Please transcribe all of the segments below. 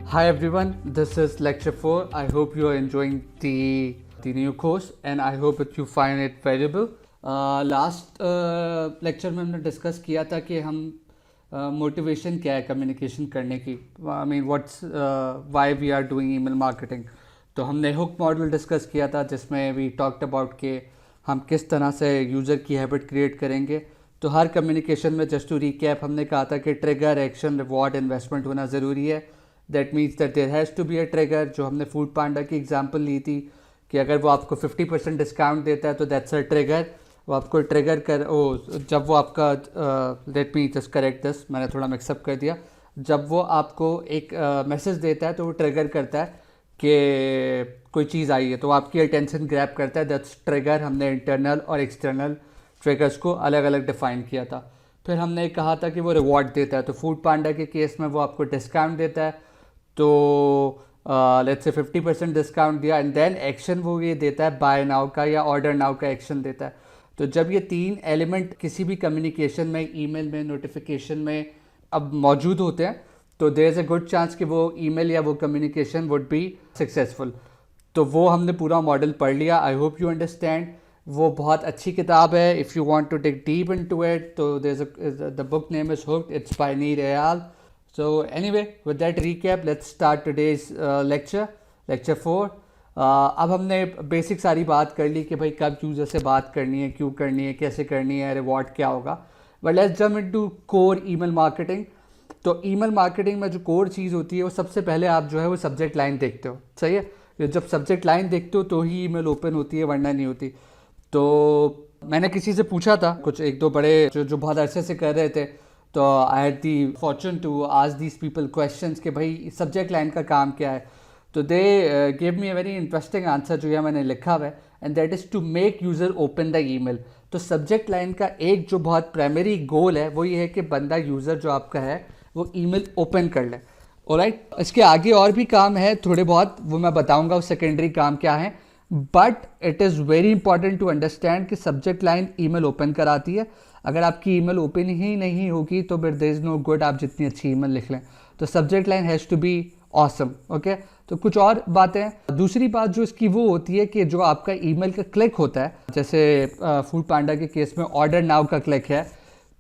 Hi everyone, this is lecture 4. I hope you are enjoying the new course and I hope that you find it valuable. Last lecture में हमने discuss किया था कि हम motivation क्या है communication करने की. I mean what's why we are doing email marketing. तो हमने हुक मॉडल डिस्कस किया था जिसमें वी टॉक्ड अबाउट के हम किस तरह से यूज़र की हैबिट क्रिएट करेंगे. तो हर कम्युनिकेशन में जस्ट टू रिकैप हमने कहा था कि ट्रिगर, एक्शन, रिवॉर्ड, इन्वेस्टमेंट होना ज़रूरी है. That means that there has to be a trigger. जो हमने फूड पांडा की एग्जांपल ली थी कि अगर वो आपको 50% डिस्काउंट देता है तो दैट्स अ ट्रिगर. वो आपको ट्रिगर कर जब वो आपका late me just correct this, मैंने थोड़ा मिक्सअप कर दिया. जब वो आपको एक मैसेज देता है तो वो ट्रिगर करता है कि कोई चीज़ आई है, तो आपकी अटेंशन ग्रैब करता है. That's trigger. हमने इंटरनल और एक्सटर्नल ट्रिगर्स को अलग अलग डिफाइन किया था. फिर हमने कहा था कि वो रिवॉर्ड देता है. तो फूड पांडा के केस में वो आपको डिस्काउंट देता है, तो लेट्स से 50% डिस्काउंट दिया. एंड देन एक्शन वो ये देता है बाय नाउ का या ऑर्डर नाउ का एक्शन देता है. तो जब ये तीन एलिमेंट किसी भी कम्युनिकेशन में, ईमेल में, नोटिफिकेशन में अब मौजूद होते हैं तो there is a good chance कि वो ईमेल या वो कम्युनिकेशन वुड बी सक्सेसफुल. तो वो हमने पूरा मॉडल पढ़ लिया. I hope you understand. वो बहुत अच्छी किताब है. If you want to take deep into it तो the book name is hooked. It's by Nir Eyal. So anyway, with that recap, let's start today's lecture 4. अब हमने बेसिक सारी बात कर ली कि भाई कब यूज़र से बात करनी है, क्यों करनी है, कैसे करनी है, रिवॉर्ड क्या होगा. But let's jump into core email marketing. तो ईमेल मार्केटिंग में जो कोर चीज़ होती है वो सबसे पहले आप जो है वो सब्जेक्ट लाइन देखते हो. सही है. जब सब्जेक्ट लाइन देखते हो तो ही ईमेल ओपन होती है, वरना नहीं होती. तो मैंने किसी से पूछा था, कुछ एक दो बड़े जो बहुत अरसे से कर रहे थे, तो I had the fortune to ask these people questions कि भाई सब्जेक्ट लाइन का काम क्या है. तो they give me a very interesting answer जो है मैंने लिखा हुआ है, and that is to make user open the email. तो सब्जेक्ट लाइन का एक जो बहुत प्राइमरी गोल है वो ये है कि बंदा यूज़र जो आपका है वो ईमेल ओपन कर ले. ऑलराइट. इसके आगे और भी काम है थोड़े बहुत, वो मैं बताऊँगा वो सेकेंडरी काम क्या है. But it is very important to understand कि सब्जेक्ट लाइन ईमेल ओपन कराती है. अगर आपकी ईमेल ओपन ही नहीं होगी तो फिर देयर इज़ नो गुड आप जितनी अच्छी ईमेल लिख लें. तो subject line has to be awesome. Okay. तो कुछ और बातें. दूसरी बात जो इसकी वो होती है कि जो आपका ईमेल का क्लिक होता है, जैसे फूड पांडा के केस में ऑर्डर नाउ का क्लिक है,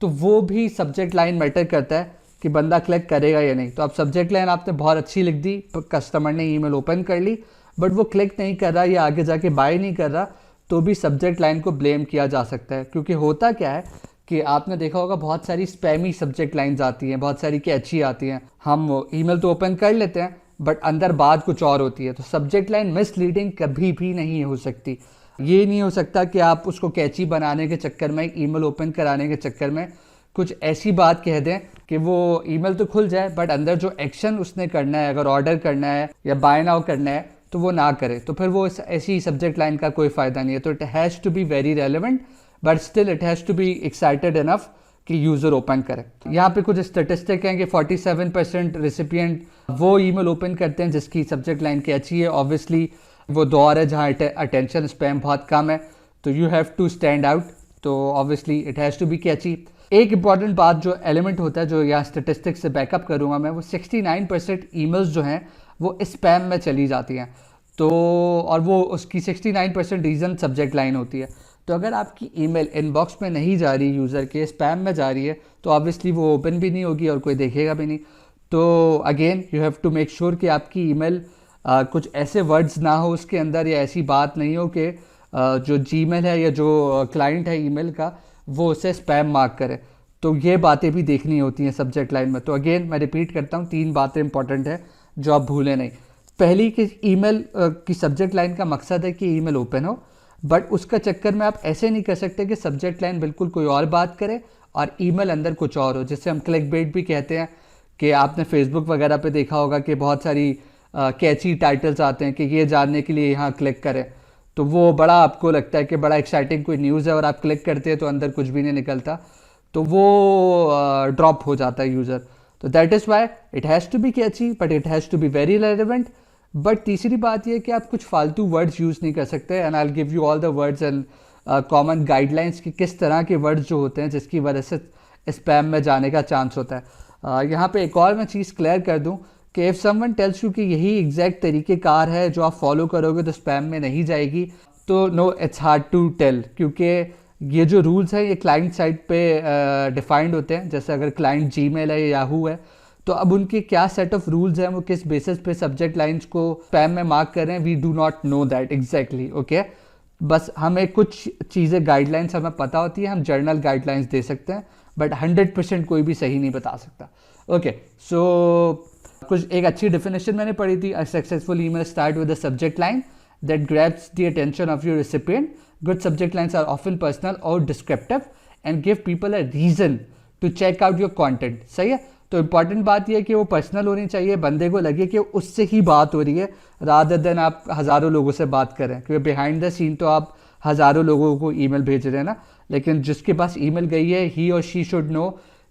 तो वो भी सब्जेक्ट लाइन मैटर करता है कि बंदा क्लिक करेगा या नहीं. तो अब सब्जेक्ट लाइन आपने बहुत अच्छी लिख दी, कस्टमर ने ईमेल ओपन कर ली, बट वो क्लिक नहीं कर रहा या आगे जाके बाय नहीं कर रहा, तो भी सब्जेक्ट लाइन को ब्लेम किया जा सकता है. क्योंकि होता क्या है कि आपने देखा होगा बहुत सारी स्पैमी सब्जेक्ट लाइंस आती हैं, बहुत सारी कैची आती हैं. हम ईमेल तो ओपन कर लेते हैं बट अंदर बात कुछ और होती है. तो सब्जेक्ट लाइन मिसलीडिंग कभी भी नहीं हो सकती. ये नहीं हो सकता कि आप उसको कैची बनाने के चक्कर में, ईमेल ओपन कराने के चक्कर में कुछ ऐसी बात कह दें कि वो ईमेल तो खुल जाए बट अंदर जो एक्शन उसने करना है, अगर ऑर्डर करना है या बाय नाउ करना है, तो वो ना करे. तो फिर वो ऐसी सब्जेक्ट लाइन का कोई फ़ायदा नहीं है. तो it has to be very relevant but still it has to be excited enough कि यूज़र ओपन करे. यहाँ पे कुछ स्टेटिस्टिक हैं कि 47% रेसिपिएंट वो ईमेल ओपन करते हैं जिसकी सब्जेक्ट लाइन कैची है. ऑब्वियसली वो दौर है जहाँ अटेंशन स्पैम बहुत कम है, तो you have to stand out. तो obviously it has to be catchy. एक इंपॉर्टेंट बात जो एलिमेंट होता है, जो यहाँ स्टेटिस्टिक्स से बैकअप करूँगा मैं, वो 69% ईमेल्स जो हैं वो स्पैम में चली जाती हैं. तो और वो उसकी 69% रीज़न सब्जेक्ट लाइन होती है. तो अगर आपकी ईमेल इनबॉक्स में नहीं जा रही, यूज़र के स्पैम में जा रही है, तो ऑब्वियसली वो ओपन भी नहीं होगी और कोई देखेगा भी नहीं. तो again you have to make sure कि आपकी ईमेल कुछ ऐसे वर्ड्स ना हो उसके अंदर, या ऐसी बात नहीं हो कि जो जीमेल है या जो क्लाइंट है ईमेल का वो उसे स्पैम मार्क करे. तो ये बातें भी देखनी होती हैं सब्जेक्ट लाइन में. तो अगेन मैं रिपीट करता हूँ, 3 बातें इंपॉर्टेंट है जो आप भूलें नहीं. पहली कि ईमेल की सब्जेक्ट लाइन का मकसद है कि ईमेल ओपन हो, बट उसका चक्कर में आप ऐसे नहीं कर सकते कि सब्जेक्ट लाइन बिल्कुल कोई और बात करे और ईमेल अंदर कुछ और हो, जिससे हम क्लिक बेट भी कहते हैं. कि आपने फेसबुक वगैरह पे देखा होगा कि बहुत सारी कैची टाइटल्स आते हैं कि ये जानने के लिए यहाँ क्लिक करें. तो वो बड़ा आपको लगता है कि बड़ा एक्साइटिंग कोई न्यूज़ है और आप क्लिक करते हैं तो अंदर कुछ भी नहीं निकलता, तो वो ड्रॉप हो जाता है यूज़र. तो that is why it has to be catchy but it has to be very relevant. But तीसरी बात यह कि आप कुछ फालतू वर्ड्स यूज़ नहीं कर सकते. And I will give you all the words and common guidelines कि किस तरह के वर्ड्स जो होते हैं जिसकी वजह से स्पैम में जाने का चांस होता है. यहाँ पे एक और मैं चीज़ क्लियर कर दूँ कि इफ़ समवन टेल्स यू कि यही एग्जैक्ट तरीक़ेकार है जो आप फॉलो करोगे तो स्पैम में नहीं जाएगी, तो no it's hard to tell, क्योंकि ये जो रूल्स हैं ये क्लाइंट साइड पे डिफाइंड होते हैं। जैसे अगर क्लाइंट जीमेल है या याहू है, तो अब उनके क्या सेट ऑफ रूल्स हैं, वो किस बेसिस पे सब्जेक्ट लाइंस को स्पैम में मार्क कर रहे हैं, we do not know that exactly. Okay, बस हमें कुछ चीज़ें गाइडलाइंस हमें पता होती है, हम जर्नल गाइडलाइंस दे सकते हैं, बट 100% कोई भी सही नहीं बता सकता। ओके, सो कुछ एक अच्छी डेफिनेशन मैंने पढ़ी थी, a successful email start with a subject line that grabs the attention of your recipient. Good subject lines are often personal or descriptive and give people a reason to check out your content. सही है, तो important बात यह है कि वो personal होनी चाहिए, बंदे को लगे कि उससे ही बात हो रही है रादर देन आप हज़ारों लोगों से बात करें, क्योंकि बिहाइंड द सीन तो आप हज़ारों लोगों को ईमेल भेज रहे हैं ना, लेकिन जिसके पास ईमेल गई है ही और शी शुड नो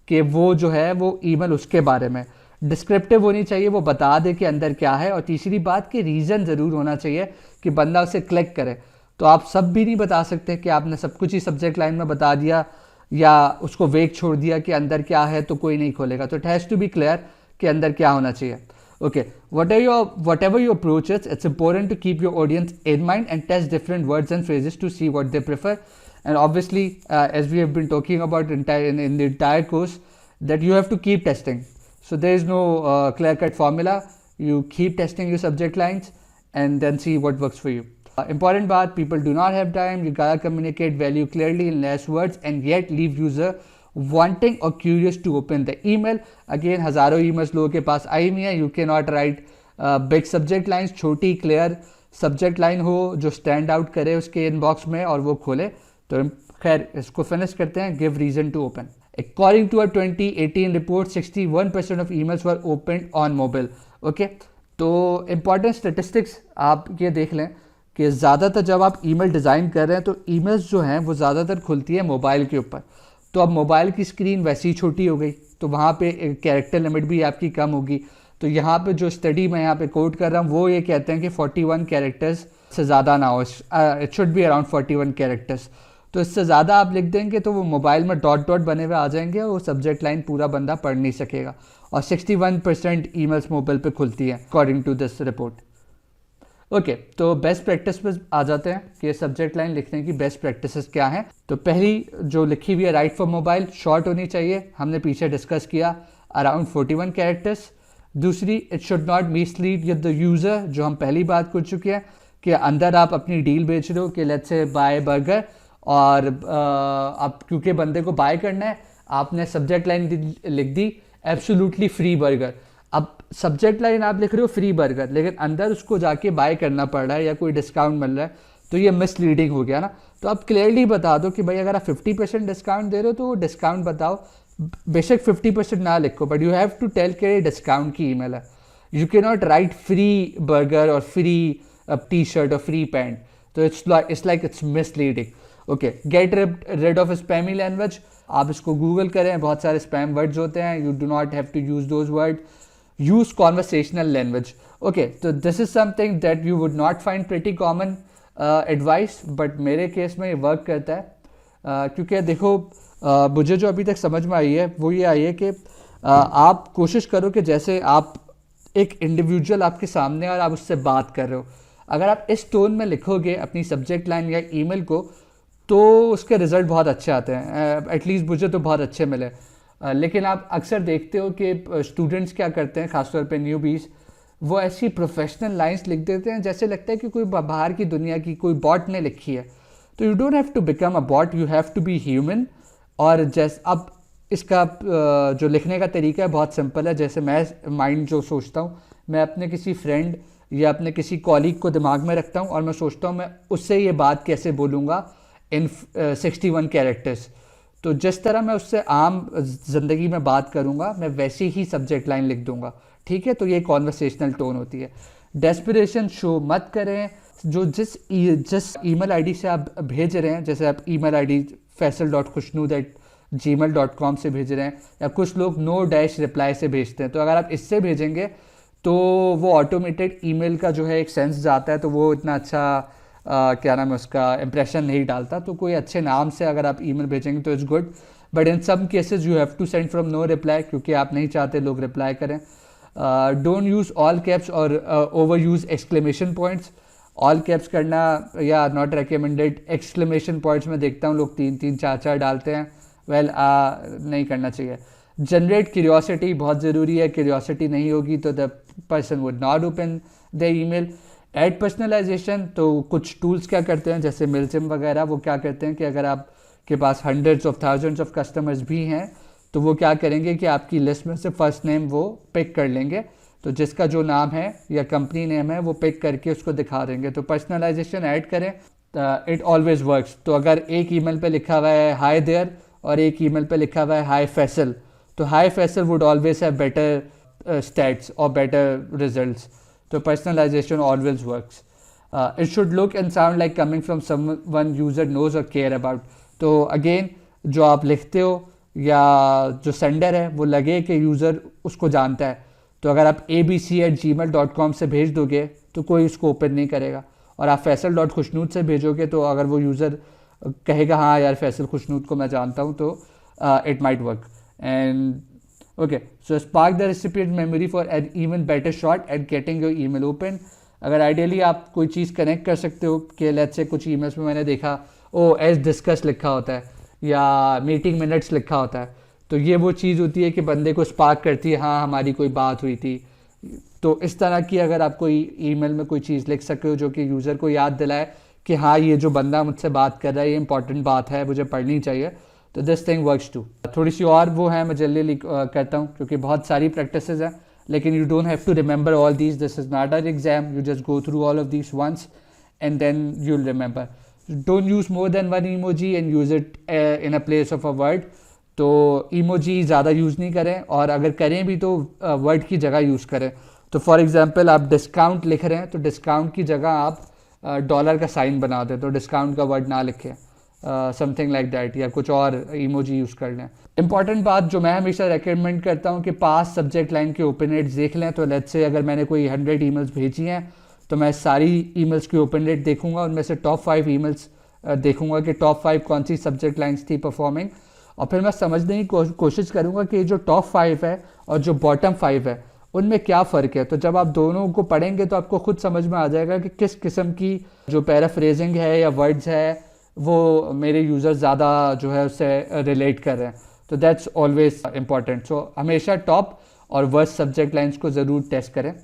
कि वो जो है वो ईमेल उसके बारे में डिस्क्रिप्टिव होनी चाहिए, वो बता दे कि अंदर क्या है। और तीसरी बात कि रीज़न ज़रूर होना चाहिए कि बंदा उसे क्लिक करे। तो आप सब भी नहीं बता सकते कि आपने सब कुछ ही सब्जेक्ट लाइन में बता दिया या उसको वेग छोड़ दिया कि अंदर क्या है तो कोई नहीं खोलेगा। तो it has to be clear कि अंदर क्या होना चाहिए। Okay, whatever your approach is, it's important to keep your audience in mind and test different words and phrases to see what they prefer. And obviously, as we have been talking about in the entire course, that you have to keep testing. So there is no clear-cut formula. You keep testing your subject lines and then see what works for you. Important baat, people do not have time. You gotta communicate value clearly in less words and yet leave user wanting or curious to open the email. Again, हज़ारों emails लोगों के पास आई हुई हैं. You cannot write big subject lines. छोटी clear subject line हो जो stand out करे उसके inbox में और वो खोले. तो खैर इसको फिनिश करते हैं. Give reason to open. According to a 2018 report, 61% of emails were opened on mobile. Okay, तो important statistics आप ये देख लें कि ज़्यादातर जब आप ईमेल डिज़ाइन कर रहे हैं तो ईमेल्स जो हैं वो ज़्यादातर खुलती है मोबाइल के ऊपर। तो अब मोबाइल की स्क्रीन वैसी ही छोटी हो गई, तो वहाँ पे कैरेक्टर लिमिट भी आपकी कम होगी। तो यहाँ पे जो स्टडी मैं यहाँ पे कोट कर रहा हूँ वो ये कहते हैं कि 41 कैरेक्टर्स से ज़्यादा ना हो, it should be around 41 characters. तो इससे ज़्यादा आप लिख देंगे तो वो मोबाइल में डॉट डॉट बने हुए आ जाएंगे और वो सब्जेक्ट लाइन पूरा बंदा पढ़ नहीं सकेगा। और 61% ईमेल्स मोबाइल पे खुलती है according to this report. Okay, तो बेस्ट प्रैक्टिस पे आ जाते हैं कि सब्जेक्ट लाइन लिखने की बेस्ट प्रैक्टिसेस क्या हैं। तो पहली जो लिखी हुई है राइट फॉर मोबाइल, शॉर्ट होनी चाहिए, हमने पीछे डिस्कस किया अराउंड 41 कैरेक्टर्स। दूसरी, it should not mislead the user, जो हम पहली बात कर चुके हैं कि अंदर आप अपनी डील बेच रहे हो कि लेट्स से बाय बर्गर, और आप क्योंकि बंदे को बाय करना है आपने सब्जेक्ट लाइन लिख दी एब्सोल्युटली फ्री बर्गर। अब सब्जेक्ट लाइन आप लिख रहे हो फ्री बर्गर, लेकिन अंदर उसको जाके बाय करना पड़ रहा है या कोई डिस्काउंट मिल रहा है, तो ये मिसलीडिंग हो गया ना। तो आप क्लियरली बता दो कि भाई अगर आप 50% डिस्काउंट दे रहे हो तो वो डिस्काउंट बताओ, बेशक 50% ना लिखो, but you have to tell कि डिस्काउंट की ईमेल है। You can not write free burger और फ्री टी शर्ट और फ्री पैंट, तो it's like it's misleading. Okay, get rid of spammy language, आप इसको गूगल करें, बहुत सारे स्पैम वर्ड्स होते हैं, you do not have to use those word. Use conversational language. Okay, तो this is something that you would not find pretty common advice, but मेरे case में ये वर्क करता है। क्योंकि देखो मुझे जो अभी तक समझ में आई है वो ये आई है कि आप कोशिश करो कि जैसे आप एक इंडिविजुअल आपके सामने और आप उससे बात कर रहे हो, अगर आप इस टोन में लिखोगे अपनी सब्जेक्ट लाइन या ईमेल को तो उसके रिज़ल्ट बहुत अच्छे आते हैं। एटलीस्ट मुझे तो बहुत अच्छे मिले। लेकिन आप अक्सर देखते हो कि स्टूडेंट्स क्या करते हैं, ख़ासतौर पे न्यूबीज़, वो ऐसी प्रोफेशनल लाइंस लिख देते हैं जैसे लगता है कि कोई बाहर की दुनिया की कोई बॉट ने लिखी है। तो you don't have to become a bot, you have to be human. और जैसे अब इसका जो लिखने का तरीका है बहुत सिंपल है। जैसे मैं माइंड जो सोचता हूँ, मैं अपने किसी फ्रेंड या अपने किसी कॉलीग को दिमाग में रखता हूँ और मैं सोचता हूँ मैं उससे ये बात कैसे बोलूँगा इन 61 कैरेक्टर्स। तो जिस तरह मैं उससे आम ज़िंदगी में बात करूँगा मैं वैसी ही सब्जेक्ट लाइन लिख दूँगा, ठीक है। तो ये कॉन्वर्सेशनल टोन होती है। डेस्परेशन शो मत करें। जो जिस ईमेल आईडी से आप भेज रहे हैं, जैसे आप ईमेल आईडी faisal.khushnood@gmail.com से भेज रहे हैं, या कुछ लोग नो डैश रिप्लाई से भेजते हैं, तो अगर आप इससे भेजेंगे तो वो ऑटोमेटेड ईमेल का जो है एक सेंस जाता है, तो वो इतना अच्छा क्या नाम है उसका इम्प्रेशन नहीं डालता। तो कोई अच्छे नाम से अगर आप ईमेल भेजेंगे तो it's good, but in some cases you have to send from no reply, क्योंकि आप नहीं चाहते लोग रिप्लाई करें। डोंट यूज़ ऑल कैप्स और over use exclamation points. All caps करना या नॉट रिकमेंडेड. एक्सक्लेमेशन पॉइंट्स में देखता हूँ लोग 3-3 4-4 डालते हैं. वेल नहीं करना चाहिए. जनरेट क्यूरियोसिटी बहुत ज़रूरी है. क्यूरियोसिटी नहीं होगी तो the person would not open the email. Add personalization, तो कुछ टूल्स क्या करते हैं जैसे मिलसिम वगैरह, वो क्या करते हैं कि अगर आपके पास hundreds of thousands of customers भी हैं तो वो क्या करेंगे कि आपकी लिस्ट में से फर्स्ट नेम वो पिक कर लेंगे. तो जिसका जो नाम है या कंपनी नेम है वो पिक करके उसको दिखा देंगे. तो पर्सनलाइजेशन ऐड करें, इट ऑलवेज वर्क्स. तो अगर एक ईमेल पे लिखा हुआ है हाय देयर और एक ईमेल पे लिखा हुआ है हाय फैसल, तो hi Faisal would always have better stats और बेटर रिजल्ट्स. तो personalization always works. It should look and sound like coming from someone user knows और केयर अबाउट. तो अगेन जो आप लिखते हो या जो सेंडर है वो लगे कि यूज़र उसको जानता है. तो अगर आप abc@gmail.com से भेज दोगे तो कोई उसको ओपन नहीं करेगा. और आप फैसल.खुशनूद से भेजोगे तो अगर वो यूज़र कहेगा हाँ यार फैसल खुशनूद को मैं जानता हूँ, तो it might work. And okay, so spark the recipient memory for an even better shot at getting your email open. अगर आइडियली आप कोई चीज़ कनेक्ट कर सकते हो कि लेट्स से कुछ ईमेल्स में मैंने देखा एज डिस्कस लिखा होता है या मीटिंग मिनट्स लिखा होता है, तो ये वो चीज़ होती है कि बंदे को स्पार्क करती है, हाँ हमारी कोई बात हुई थी. तो इस तरह की अगर आप कोई ईमेल में कोई चीज़ लिख सके हो जो कि यूज़र को याद दिलाए कि हाँ ये जो बंदा मुझसे बात कर रहा है ये इंपॉर्टेंट बात है, मुझे पढ़नी चाहिए, तो दिस थिंग वर्क्स टू. थोड़ी सी और वो है, मैं जल्दी करता हूँ क्योंकि बहुत सारी प्रैक्टिसेस हैं, लेकिन you don't have to remember all these. This is not an exam, you just go through all of these once and then you will remember. Don't use more than one emoji and use it in a place of a word. तो emoji ज़्यादा use नहीं करें, और अगर करें भी तो word की जगह यूज़ करें. तो फॉर एग्जांपल आप डिस्काउंट लिख रहे हैं तो डिस्काउंट की जगह आप डॉलर का साइन बना दें, तो डिस्काउंट का वर्ड ना लिखें, समथिंग लाइक दैट, या कुछ और इमोजी यूज़ कर लें. इंपॉर्टेंट बात जो मैं हमेशा रेकमेंड करता हूँ कि पास सब्जेक्ट लाइन के ओपन रेट्स देख लें. तो लेट्स से अगर मैंने कोई 100 ईमेल्स भेजी हैं तो मैं सारी ईमेल्स की ओपन रेट देखूंगा, उनमें से टॉप 5 ईमेल्स देखूंगा कि टॉप 5 कौन सी सब्जेक्ट लाइन्स थी परफॉर्मिंग, और फिर मैं समझने की कोशिश करूंगा कि जो टॉप 5 है और जो बॉटम 5 है उनमें क्या फ़र्क है. तो जब आप दोनों को पढ़ेंगे तो आपको खुद समझ में आ जाएगा कि किस किस्म की जो पैराफ्रेजिंग है या वर्ड्स है वो मेरे यूज़र ज़्यादा जो है उससे रिलेट कर रहे हैं. तो दैट्स ऑलवेज इम्पॉर्टेंट. सो हमेशा टॉप और वर्स्ट सब्जेक्ट लाइन्स को ज़रूर टेस्ट करें.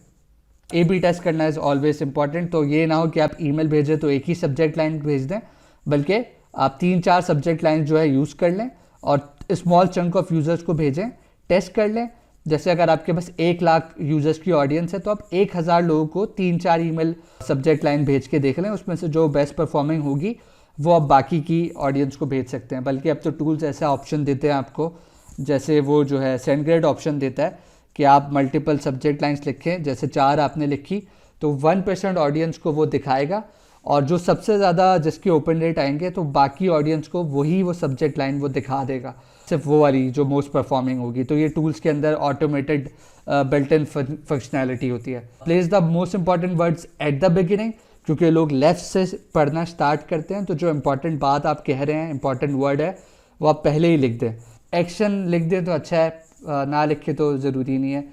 A/B टेस्ट करना इज़ ऑलवेज इंपॉर्टेंट. तो ये ना हो कि आप ईमेल भेजें तो एक ही सब्जेक्ट लाइन भेज दें, बल्कि आप 3-4 सब्जेक्ट लाइन जो है यूज़ कर लें और स्मॉल चंक ऑफ यूज़र्स को भेजें, टेस्ट कर लें. जैसे अगर आपके पास 1 लाख यूज़र्स की ऑडियंस है तो आप 1000 लोगों को 3-4 ईमेल सब्जेक्ट लाइन भेज के देख लें, उसमें से जो बेस्ट परफॉर्मिंग होगी वो आप बाकी की ऑडियंस को भेज सकते हैं. बल्कि अब तो टूल्स ऐसा ऑप्शन देते हैं आपको, जैसे वो जो है सेंडग्रेड ऑप्शन देता है कि आप मल्टीपल सब्जेक्ट लाइन्स लिखें. जैसे 4 आपने लिखी तो 1% ऑडियंस को वो दिखाएगा, और जो सबसे ज़्यादा जिसके ओपन रेट आएंगे तो बाकी ऑडियंस को वही वो सब्जेक्ट लाइन वो दिखा देगा, सिर्फ वो वाली जो मोस्ट परफॉर्मिंग होगी. तो ये टूल्स के अंदर ऑटोमेटेड बिल्ट इन फंक्शनैलिटी होती है. Place the most important words eight the beginning, क्योंकि लोग लेफ्ट से पढ़ना स्टार्ट करते हैं, तो जो इंपॉर्टेंट बात आप कह रहे हैं, इंपॉर्टेंट वर्ड है, वो आप पहले ही लिख दें. एक्शन लिख दें तो अच्छा है, ना लिखे तो ज़रूरी नहीं है.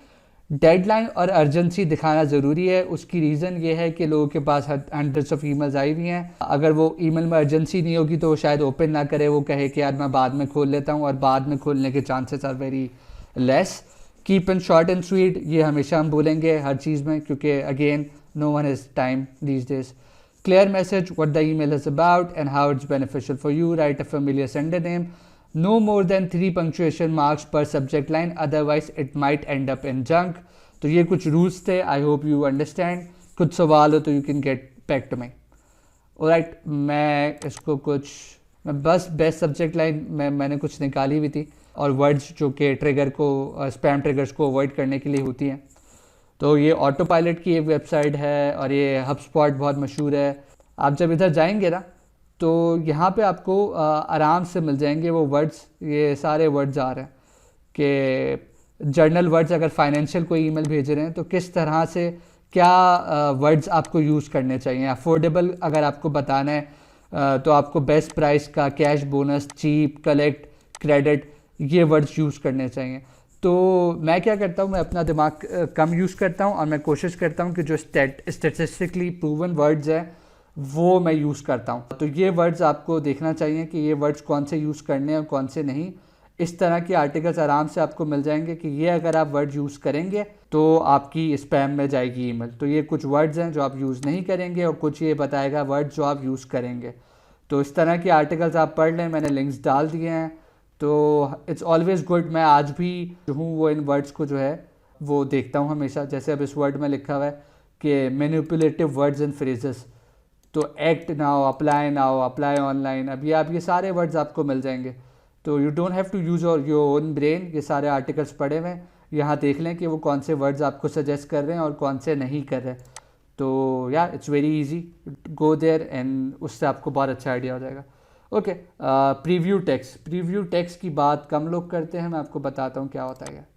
डेडलाइन और अर्जेंसी दिखाना ज़रूरी है. उसकी रीज़न ये है कि लोगों के पास हंड्रेड्स ऑफ ईमेल्स आई हुई हैं. अगर वो ईमेल में अर्जेंसी नहीं होगी तो वो शायद ओपन ना करे, वो कहे कि यार मैं बाद में खोल लेता हूँ, और बाद में खोलने के chances are very less. Keep in short and sweet, ये हमेशा हम बोलेंगे हर चीज़ में, क्योंकि again no one has time these days. Clear message what the email is about and how it's beneficial for you. Write a familiar sender name. No more than 3 punctuation marks per subject line, otherwise it might end up in junk. तो ये कुछ rules थे. I hope you understand. कुछ सवाल हो तो you can get back to me. Alright, मैं बस बेस्ट सब्जेक्ट लाइन मैंने कुछ निकाली हुई थी, और वर्ड्स जो कि ट्रिगर को स्पैम ट्रिगर्स को अवॉइड करने के लिए होती हैं. तो ये ऑटो पायलट की एक वेबसाइट है और ये हबस्पॉट बहुत मशहूर है. आप जब इधर जाएंगे ना तो यहाँ पे आपको आराम से मिल जाएंगे वो वर्ड्स. ये सारे वर्ड्स आ रहे हैं कि जर्नल वर्ड्स, अगर फाइनेंशियल कोई ईमेल भेज रहे हैं तो किस तरह से क्या वर्ड्स आपको यूज़ करने चाहिए. अफोर्डेबल अगर आपको बताना है तो आपको बेस्ट प्राइस का, cash bonus, cheap, collect, credit, ये वर्ड्स यूज़ करने चाहिए. तो मैं क्या करता हूँ, मैं अपना दिमाग कम यूज़ करता हूँ और मैं कोशिश करता हूँ कि जो स्टेटिस्टिकली प्रूवन वर्ड्स हैं वो मैं यूज़ करता हूँ। तो ये वर्ड्स आपको देखना चाहिए कि ये वर्ड्स कौन से यूज़ करने हैं और कौन से नहीं। इस तरह के आर्टिकल्स आराम से आपको मिल जाएंगे कि ये अगर आप वर्ड यूज़ करेंगे तो आपकी स्पैम में जाएगी ईमेल। तो ये कुछ वर्ड्स हैं जो आप यूज़ नहीं करेंगे और कुछ ये बताएगा वर्ड्स जो आप यूज़ करेंगे। तो इस तरह के आर्टिकल्स आप पढ़ लें, मैंने लिंक्स डाल दिए हैं। तो इट्स ऑलवेज़ गुड, मैं आज भी जो हूँ वो इन वर्ड्स को जो है वो देखता हूँ हमेशा। जैसे अब इस वर्ड में लिखा हुआ है कि मैनिपुलेटिव वर्ड्स एंड फ्रेजेस, तो एक्ट नाउ, अप्लाई ऑनलाइन, अब ये आप ये सारे वर्ड्स आपको मिल जाएंगे। तो you don't have to use your own brain, ये सारे आर्टिकल्स पढ़े हुए हैं, यहाँ देख लें कि वो कौन से वर्ड्स आपको सजेस्ट कर रहे हैं और कौन से नहीं कर रहे। तो या it's very easy, go there and उससे आपको बहुत अच्छा आइडिया हो जाएगा। ओके, प्रीव्यू टेक्स्ट की बात कम लोग करते हैं, मैं आपको बताता हूँ क्या होता है।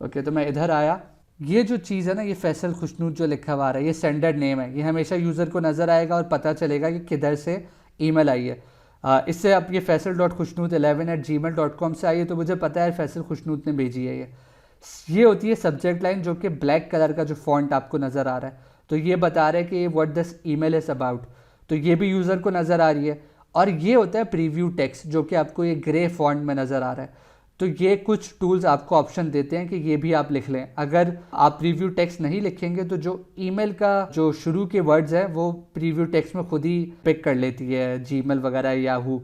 ओके, तो मैं इधर आया, ये जो चीज़ है ना, ये फैसल खुशनूद जो लिखा हुआ है, ये सेंडर नेम है, ये हमेशा यूज़र को नज़र आएगा और पता चलेगा कि किधर से ईमेल आई है। इससे अब ये faisal.khusnood11@gmail.com से आई है, तो मुझे पता है फैसल खुशनूद ने भेजी है ये होती है सब्जेक्ट लाइन, जो कि ब्लैक कलर का जो फॉन्ट आपको नज़र आ रहा है, तो ये बता रहा है कि what this email is about, तो ये भी यूज़र को नज़र आ रही है। और ये होता है प्रीव्यू टेक्स्ट, जो कि आपको ये ग्रे फॉन्ट में नज़र आ रहा है। तो ये कुछ टूल्स आपको ऑप्शन देते हैं कि ये भी आप लिख लें। अगर आप प्रीव्यू टेक्स्ट नहीं लिखेंगे तो जो ईमेल का जो शुरू के वर्ड्स हैं वो प्रीव्यू टेक्स्ट में खुद ही पिक कर लेती है जीमेल वगैरह, याहू।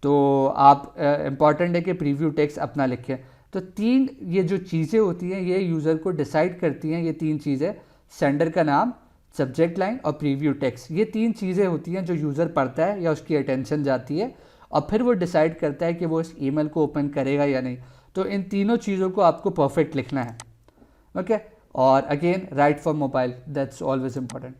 तो आप इम्पॉर्टेंट है कि प्रीव्यू टेक्स्ट अपना लिखें। तो तीन ये जो चीज़ें होती हैं ये यूज़र को डिसाइड करती हैं, ये तीन चीज़ें, सेंडर का नाम, सब्जेक्ट लाइन और प्रीव्यू टेक्स्ट, ये तीन चीज़ें होती हैं जो यूज़र पढ़ता है या उसकी अटेंशन जाती है और फिर वो डिसाइड करता है कि वो इस ईमेल को ओपन करेगा या नहीं। तो इन तीनों चीज़ों को आपको परफेक्ट लिखना है। ओके, और again right for mobile, that's always important.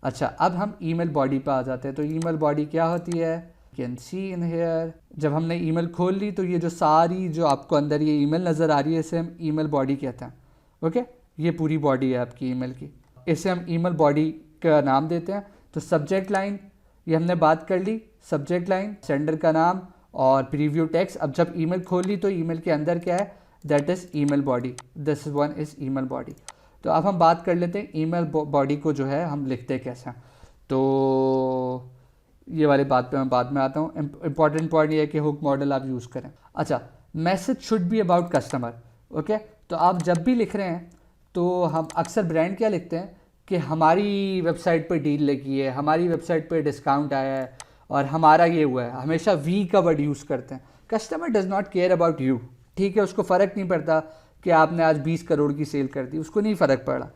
अच्छा, अब हम ईमेल बॉडी पे आ जाते हैं। तो ईमेल बॉडी क्या होती है, कैन सी इन हेयर, जब हमने ईमेल खोल ली तो ये जो सारी जो आपको अंदर ये ईमेल नज़र आ रही है, इसे हम ईमेल बॉडी कहते हैं। ओके, ये पूरी बॉडी है आपकी ईमेल की, इसे हम ईमेल बॉडी का नाम देते हैं। तो सब्जेक्ट लाइन, ये हमने बात कर ली, सब्जेक्ट लाइन, सेंडर का नाम और प्रीव्यू टेक्स्ट। अब जब ईमेल खोल ली तो ईमेल के अंदर क्या है, that is email body, this one is email body. तो अब हम बात कर लेते हैं ईमेल बॉडी को जो है हम लिखते कैसे। तो ये वाली बात पे मैं बाद में आता हूँ। इंपॉर्टेंट पॉइंट ये है कि हुक मॉडल आप यूज़ करें। अच्छा, message should be about customer. Okay, तो आप जब भी लिख रहे हैं तो हम अक्सर ब्रांड क्या लिखते हैं कि हमारी वेबसाइट पे डील लगी है, हमारी वेबसाइट पे डिस्काउंट आया है और हमारा ये हुआ है, हमेशा वी का वर्ड यूज़ करते हैं। Customer does not care about you, ठीक है, उसको फ़र्क नहीं पड़ता कि आपने आज 20 करोड़ की सेल कर दी, उसको नहीं फ़र्क पड़ा।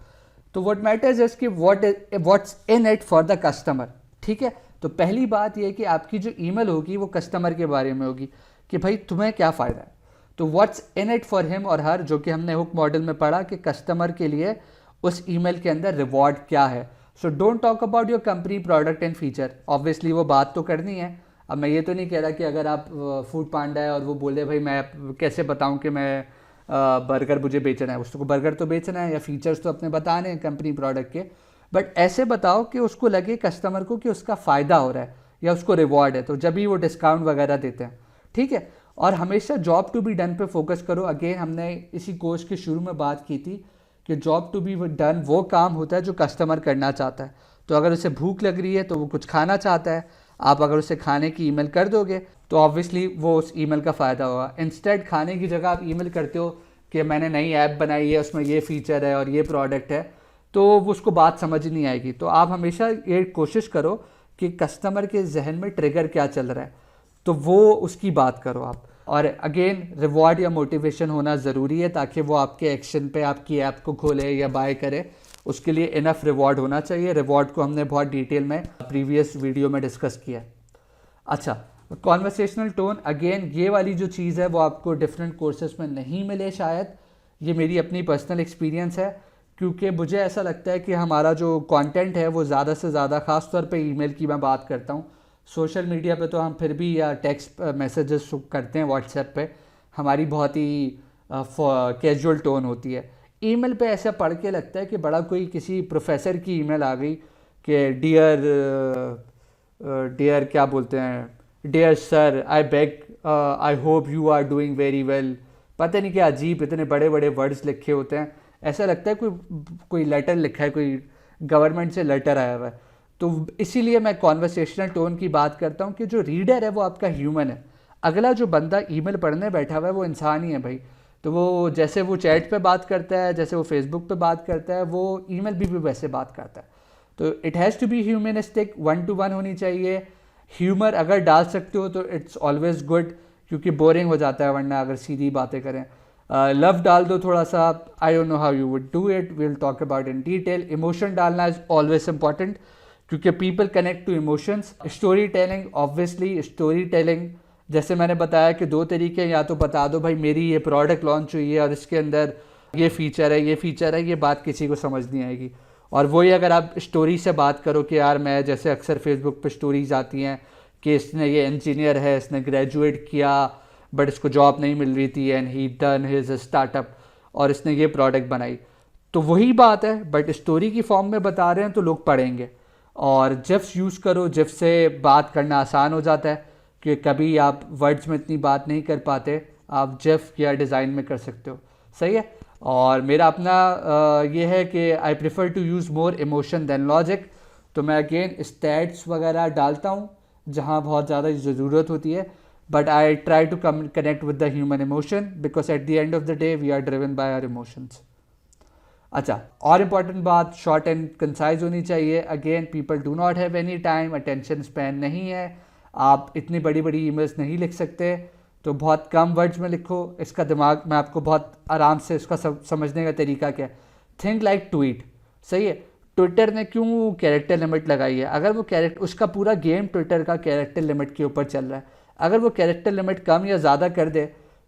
तो व्हाट मैटर्स इज कि what's in it for the customer, ठीक है। तो पहली बात यह है कि आपकी जो ईमेल होगी वो कस्टमर के बारे में होगी कि भाई तुम्हें क्या फ़ायदा है। तो what's in it for him और हर, जो कि हमने हुक मॉडल में पढ़ा कि कस्टमर के लिए उस ईमेल के अंदर रिवॉर्ड क्या है। So don't talk about your company product and feature, obviously वो बात तो करनी है। अब मैं ये तो नहीं कह रहा कि अगर आप फूड पांडा है और वो बोले भाई मैं कैसे बताऊं कि मैं बर्गर मुझे बेचना है, उसको बर्गर तो बेचना है या फीचर्स तो अपने बताने हैं कंपनी प्रोडक्ट के, बट ऐसे बताओ कि उसको लगे कस्टमर को कि उसका फ़ायदा हो रहा है या उसको रिवॉर्ड है, तो जब भी वो डिस्काउंट वगैरह देते हैं, ठीक है। और हमेशा जॉब टू बी डन पे फोकस करो। अगेन हमने इसी कोर्स के शुरू में बात की थी कि जॉब टू बी डन वो काम होता है जो कस्टमर करना चाहता है। तो अगर उसे भूख लग रही है तो वो कुछ खाना चाहता है, आप अगर उसे खाने की ईमेल कर दोगे तो ऑब्वियसली वो उस ईमेल का फ़ायदा होगा। इंस्टेड खाने की जगह आप ईमेल करते हो कि मैंने नई ऐप बनाई है, उसमें ये फ़ीचर है और ये प्रोडक्ट है, तो वो उसको बात समझ नहीं आएगी। तो आप हमेशा ये कोशिश करो कि कस्टमर के जहन में ट्रिगर क्या चल रहा है, तो वो उसकी बात करो आप। और अगेन रिवॉर्ड या मोटिवेशन होना ज़रूरी है ताकि वो आपके एक्शन पे आपकी ऐप को खोले या बाय करे, उसके लिए इनफ रिवॉर्ड होना चाहिए। रिवॉर्ड को हमने बहुत डिटेल में प्रीवियस वीडियो में डिस्कस किया। अच्छा, कॉन्वर्सेशनल टोन, अगेन ये वाली जो चीज़ है वो आपको डिफरेंट कोर्सेज में नहीं मिले शायद, ये मेरी अपनी पर्सनल एक्सपीरियंस है, क्योंकि मुझे ऐसा लगता है कि हमारा जो कंटेंट है वो ज़्यादा से ज़्यादा, ख़ास तौर पे ईमेल की मैं बात करता हूँ, सोशल मीडिया पे तो हम फिर भी या टेक्स्ट मैसेजेस करते हैं व्हाट्सएप पे, हमारी बहुत ही कैजुअल टोन होती है। ईमेल पे ऐसा पढ़ के लगता है कि बड़ा कोई किसी प्रोफेसर की ईमेल आ गई कि डियर क्या बोलते हैं, dear sir I beg I hope you are doing very well, पता नहीं क्या अजीब इतने बड़े बड़े वर्ड्स लिखे होते हैं, ऐसा लगता है कोई लेटर लिखा है, कोई गवर्नमेंट से लेटर आया हुआ है। तो इसीलिए मैं कॉन्वर्सेशनल टोन की बात करता हूँ कि जो रीडर है वो आपका ह्यूमन है, अगला जो बंदा ईमेल पढ़ने बैठा हुआ है वो इंसान ही है भाई। तो वो जैसे वो चैट पे बात करता है, जैसे वो फेसबुक पे बात करता है, वो ईमेल भी वैसे बात करता है। तो it has to be humanistic, 1 to 1 होनी चाहिए। ह्यूमर अगर डाल सकते हो तो इट्स ऑलवेज गुड, क्योंकि बोरिंग हो जाता है वरना अगर सीधी बातें करें। लव डाल दो थोड़ा सा, I don't know how you would do it, will talk about in detail. Emotion डालना इज ऑलवेज इंपॉर्टेंट, क्योंकि people connect to emotions. Story telling, obviously story telling जैसे मैंने बताया कि 2 तरीके, या तो बता दो भाई मेरी ये प्रोडक्ट लॉन्च हुई है और इसके अंदर ये फ़ीचर है, ये फ़ीचर है, ये बात किसी को समझ नहीं आएगी। और वही अगर आप स्टोरी से बात करो कि यार मैं, जैसे अक्सर फेसबुक पे स्टोरीज आती हैं कि इसने ये इंजीनियर है, इसने ग्रेजुएट किया बट इसको जॉब नहीं मिल रही थी and he done his startup और इसने ये प्रोडक्ट बनाई, तो वही बात है बट स्टोरी की फॉर्म में बता रहे हैं तो लोग पढ़ेंगे। और जिफ्स यूज़ करो, जिफ से बात करना आसान हो जाता है, कि कभी आप वर्ड्स में इतनी बात नहीं कर पाते, आप जिफ या डिज़ाइन में कर सकते हो। सही है। और मेरा अपना ये है कि I prefer to use more emotion than logic. तो मैं अगेन स्टैट्स वगैरह डालता हूँ जहाँ बहुत ज़्यादा ज़रूरत होती है, but I try to connect with the human emotion, because at the end of the day we are driven by our emotions. अच्छा, और इम्पॉर्टेंट बात, शॉर्ट एंड कंसाइज होनी चाहिए। Again people do not have any time, attention span नहीं है, आप इतनी बड़ी बड़ी ईमेल्स नहीं लिख सकते, तो बहुत कम वर्ड्स में लिखो। इसका दिमाग मैं आपको बहुत आराम से इसका समझने का तरीका क्या है, थिंक लाइक ट्वीट। सही है। ट्विटर ने क्यों कैरेक्टर लिमिट लगाई है? अगर वो कैरेक्टर, उसका पूरा गेम ट्विटर का कैरेक्टर लिमिट के ऊपर चल रहा है, अगर वो कैरेक्टर लिमिट कम या ज़्यादा कर दे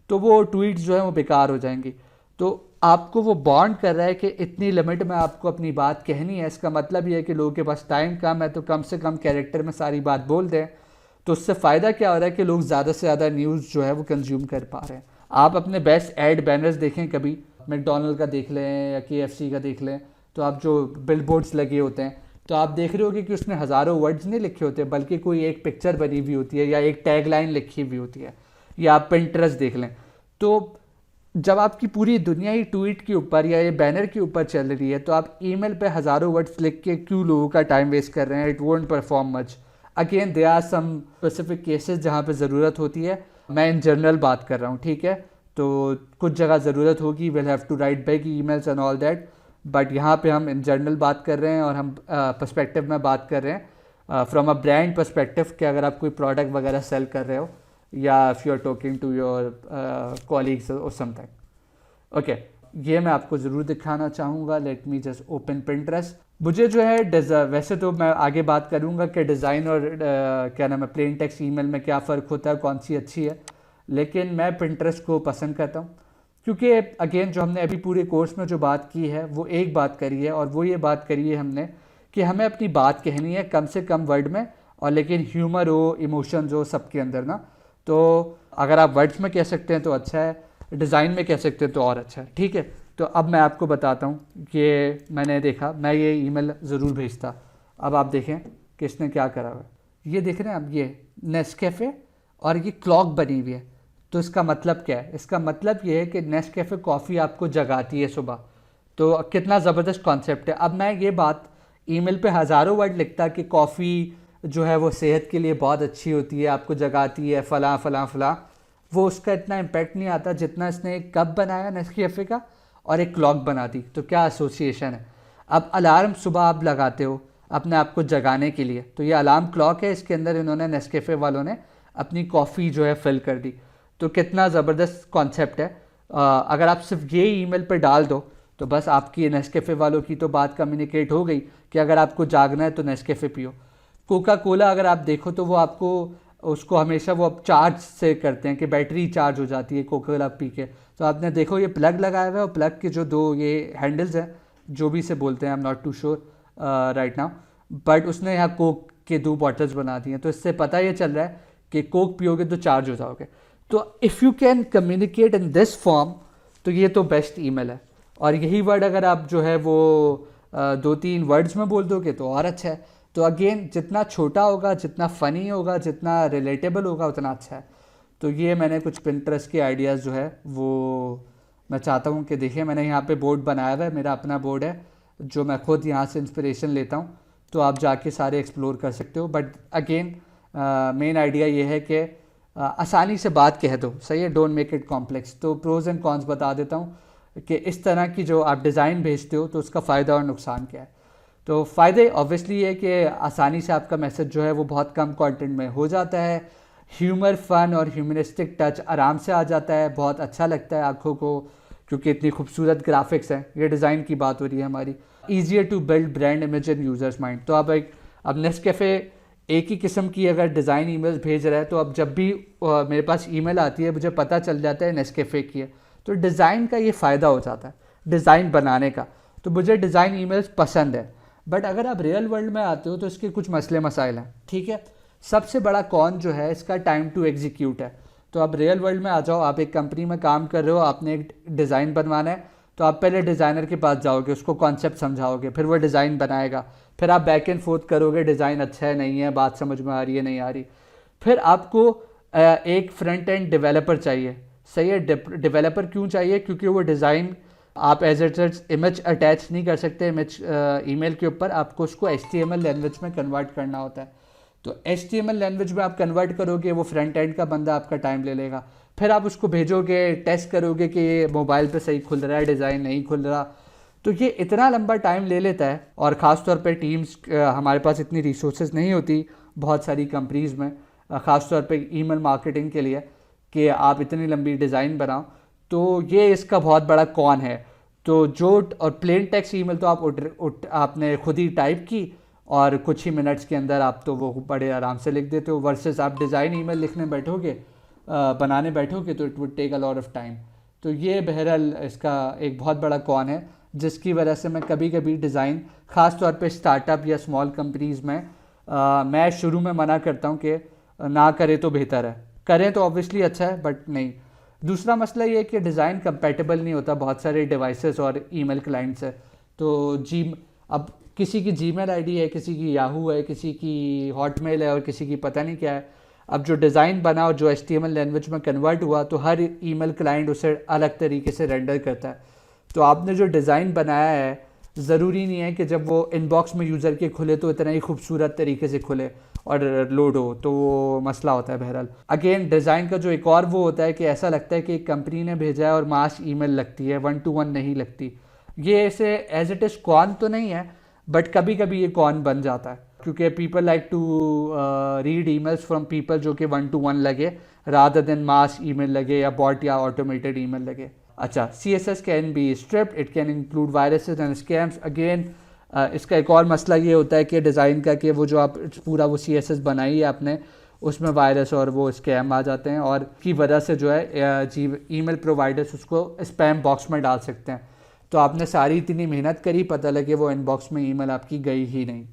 तो वो ट्वीट्स जो है वो बेकार हो जाएंगी। तो आपको वो बॉन्ड कर रहा है कि इतनी लिमिट में आपको अपनी बात कहनी है। इसका मतलब ये है कि लोगों के पास टाइम कम है, तो कम से कम कैरेक्टर में सारी बात बोल दें। तो उससे फ़ायदा क्या हो रहा है कि लोग ज़्यादा से ज़्यादा न्यूज़ जो है वो कंज्यूम कर पा रहे हैं। आप अपने बेस्ट एड बैनर्स देखें, कभी मैकडोनल्ड का देख लें या KFC का देख लें, तो आप जो बिलबोर्ड्स लगे होते हैं तो आप देख रहे होगे कि उसमें हज़ारों वर्ड्स नहीं लिखे होते, बल्कि कोई एक पिक्चर बनी हुई होती है या एक टैगलाइन लिखी हुई होती है। या आप पिंटरेस्ट देख लें, तो जब आपकी पूरी दुनिया ही ट्वीट के ऊपर या ये बैनर के ऊपर चल रही है, तो आप ईमेल पे हज़ारों वर्ड्स लिख के क्यों लोगों का टाइम वेस्ट कर रहे हैं? It won't perform much. Again there are some specific cases जहाँ पे ज़रूरत होती है, मैं इन जनरल बात कर रहा हूँ, ठीक है। तो कुछ जगह ज़रूरत होगी, will have to write back emails and all that, but यहाँ पे हम इन जनरल बात कर रहे हैं और हम पर्सपेक्टिव में बात कर रहे हैं फ्रॉम अ ब्रांड पर्सपेक्टिव, कि अगर आप कोई प्रोडक्ट वगैरह सेल कर रहे हो या if you are talking to your colleagues और समथिंग। ओके, ये मैं आपको ज़रूर दिखाना चाहूँगा। Let me just open Pinterest. मुझे जो है वैसे तो मैं आगे बात करूँगा कि डिज़ाइन और क्या नाम है प्लेन टेक्स्ट ईमेल में क्या फ़र्क होता है, कौन सी अच्छी है, लेकिन मैं पिंटरेस्ट को पसंद करता हूँ, क्योंकि अगेन जो हमने अभी पूरे कोर्स में जो बात की है वो एक बात करी है, और वो ये बात करी है हमने कि हमें अपनी बात कहनी है कम से कम वर्ड में, और लेकिन ह्यूमर हो, इमोशंस हो सबके अंदर ना। तो अगर आप वर्ड्स में कह सकते हैं तो अच्छा है, डिज़ाइन में कह सकते हैं तो और अच्छा है, ठीक है। तो अब मैं आपको बताता हूँ कि मैंने देखा, मैं ये ईमेल ज़रूर भेजता। अब आप देखें कि इसने क्या करा हुआ है। ये देख रहे हैं आप, ये नेस्कैफ़े और ये क्लॉक बनी हुई है। तो इसका मतलब क्या है? इसका मतलब ये है कि नेस्कैफ़े कॉफ़ी आपको जगाती है सुबह। तो कितना ज़बरदस्त कॉन्सेप्ट है। अब मैं ये बात ईमेल पे हज़ारों वर्ड लिखता कि कॉफ़ी जो है वो सेहत के लिए बहुत अच्छी होती है, आपको जगाती है, फ़लाँ फ़लाँ फ़लाँ, वो उसका इतना इम्पैक्ट नहीं आता जितना इसने एक कप बनाया नेस्कैफ़े का और एक क्लॉक बना दी। तो क्या एसोसिएशन है। अब अलार्म सुबह आप लगाते हो अपने आप को जगाने के लिए, तो ये अलार्म क्लॉक है, इसके अंदर इन्होंने नेस्कैफ़े वालों ने अपनी कॉफ़ी जो है फिल कर दी। तो कितना ज़बरदस्त कॉन्सेप्ट है। अगर आप सिर्फ ये ईमेल पे डाल दो तो बस आपकी नेस्कैफ़े वालों की तो बात कम्युनिकेट हो गई कि अगर आपको जागना है तो नेस्कैफ़े पियो। कोका कोला अगर आप देखो तो वो आपको उसको हमेशा वो अब चार्ज से करते हैं कि बैटरी चार्ज हो जाती है कोका कोला पी के। तो आपने देखो ये प्लग लगाया हुआ है और प्लग के जो 2 ये हैंडल्स हैं, जो भी से बोलते हैं, I am not too sure right now, but उसने यहाँ कोक के 2 बॉटल्स बना दी हैं। तो इससे पता ये चल रहा है कि कोक पियोगे तो चार्ज हो जाओगे। तो if you can communicate in this form तो ये तो बेस्ट ईमेल है। और यही वर्ड अगर आप जो है वो 2-3 वर्ड्स में बोल दोगे तो और अच्छा है। तो अगेन जितना छोटा होगा, जितना फ़नी होगा, जितना रिलेटेबल होगा, उतना अच्छा है। तो ये मैंने कुछ पिंटरेस्ट के आइडियाज़ जो है वो मैं चाहता हूँ कि देखिए, मैंने यहाँ पे बोर्ड बनाया हुआ है, मेरा अपना बोर्ड है जो मैं खुद यहाँ से इंस्पिरेशन लेता हूँ। तो आप जाके सारे एक्सप्लोर कर सकते हो। बट अगेन मेन आइडिया ये है कि आसानी से बात कह दो, सही है, डोंट मेक इट कॉम्प्लेक्स। तो प्रोज एंड कॉन्स बता देता हूँ कि इस तरह की जो आप डिज़ाइन भेजते हो तो उसका फ़ायदा और नुकसान क्या है। तो फ़ायदे ऑब्वियसली ये कि आसानी से आपका मैसेज जो है वो बहुत कम कंटेंट में हो जाता है, ह्यूमर, फन और ह्यूमनिस्टिक टच आराम से आ जाता है, बहुत अच्छा लगता है आँखों को क्योंकि इतनी खूबसूरत ग्राफिक्स हैं। ये डिज़ाइन की बात हो रही है हमारी। Easier to build brand image in users mind. तो अब नेस्कैफ़े एक ही किस्म की अगर डिज़ाइन ईमेल्स भेज रहा है तो अब जब भी मेरे पास ईमेल आती है मुझे पता चल जाता है नेस्कैफ़े की है। तो डिज़ाइन का ये फ़ायदा हो जाता है, डिज़ाइन बनाने का। तो मुझे डिज़ाइन ईमेल्स पसंद है। बट अगर आप रियल वर्ल्ड में आते हो तो इसके कुछ मसले मसाइल हैं, ठीक है। सबसे बड़ा कॉन जो है इसका टाइम टू एग्जीक्यूट है। तो आप रियल वर्ल्ड में आ जाओ, आप एक कंपनी में काम कर रहे हो, आपने एक डिज़ाइन बनवाना है, तो आप पहले डिज़ाइनर के पास जाओगे, उसको कॉन्सेप्ट समझाओगे, फिर वो डिज़ाइन बनाएगा, फिर आप बैक एंड फोर्थ करोगे, डिज़ाइन अच्छा है नहीं है, बात समझ में आ रही है नहीं आ रही। फिर आपको एक फ्रंट एंड डेवलपर चाहिए, सही है। डेवलपर क्यों चाहिए? क्योंकि वो डिज़ाइन आप एज इट इमेज अटैच नहीं कर सकते इमेज ईमेल के ऊपर, आपको उसको HTML लैंग्वेज में कन्वर्ट करना होता है। तो HTML लैंग्वेज में आप कन्वर्ट करोगे, वो फ्रंट एंड का बंदा आपका टाइम ले लेगा। फिर आप उसको भेजोगे, टेस्ट करोगे कि ये मोबाइल पे सही खुल रहा है, डिज़ाइन नहीं खुल रहा। तो ये इतना लंबा टाइम ले लेता है। और ख़ास तौर पे टीम्स, हमारे पास इतनी रिसोर्सेज नहीं होती बहुत सारी कंपनीज़ में, ख़ास तौर पे ईमेल मार्केटिंग के लिए, कि आप इतनी लंबी डिज़ाइन बनाओ। तो ये इसका बहुत बड़ा कॉन है। तो जो और प्लेन टेक्स्ट ईमेल तो आपने खुद ही टाइप की और कुछ ही मिनट्स के अंदर आप तो वो बड़े आराम से लिख देते हो, वर्सेस आप डिज़ाइन ईमेल लिखने बैठोगे, बनाने बैठोगे तो it would take a lot of time. तो ये बहरहाल इसका एक बहुत बड़ा कॉन है, जिसकी वजह से मैं कभी कभी डिज़ाइन, ख़ास तौर पे स्टार्टअप या स्मॉल कंपनीज़ में मैं शुरू में मना करता हूँ कि ना करें तो बेहतर है, करें तो ऑब्वियसली अच्छा है बट नहीं। दूसरा मसला ये है कि डिज़ाइन कंपैटिबल नहीं होता बहुत सारे डिवाइसेस और ईमेल क्लाइंट्स है। तो अब किसी की जीमेल आईडी है, किसी की याहू है, किसी की हॉटमेल है और किसी की पता नहीं क्या है। अब जो डिज़ाइन बना और जो HTML लैंग्वेज में कन्वर्ट हुआ तो हर ईमेल क्लाइंट उसे अलग तरीके से रेंडर करता है। तो आपने जो डिज़ाइन बनाया है ज़रूरी नहीं है कि जब वो इनबॉक्स में यूज़र के खुले तो इतना ही खूबसूरत तरीके से खुले और लोड हो, तो वो मसला होता है। बहरहाल अगेन डिज़ाइन का जो एक और वो होता है कि ऐसा लगता है कि एक कंपनी ने भेजा है और मास ईमेल लगती है, 1 to 1 नहीं लगती। ये ऐसे एज इट इज़ कॉन तो नहीं है, बट कभी कभी ये कॉन बन जाता है क्योंकि people like to read emails from people जो कि 1 to 1 लगे, रादर देन मास ईमेल लगे या बॉट या ऑटोमेटेड ईमेल लगे। अच्छा, CSS can be stripped, it can include viruses and scams. Again इसका एक और मसला ये होता है कि डिज़ाइन का कि वो जो आप पूरा वो CSS बनाई है आपने, उसमें वायरस और वो स्कैम आ जाते हैं और की वजह से जो है ईमेल प्रोवाइडर्स उसको स्पैम बॉक्स में डाल सकते हैं। तो आपने सारी इतनी मेहनत करी, पता लगे वो इनबॉक्स में ईमेल आपकी गई ही नहीं।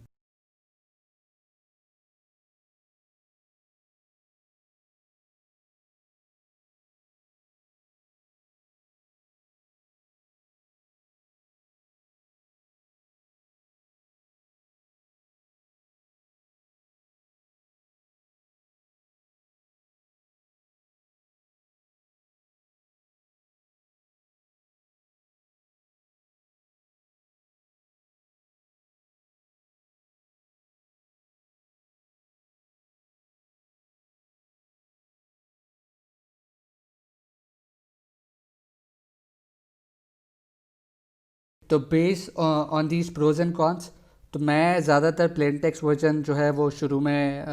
तो base on these pros and cons, तो मैं ज़्यादातर प्लेन टेक्स्ट वर्जन जो है वो शुरू में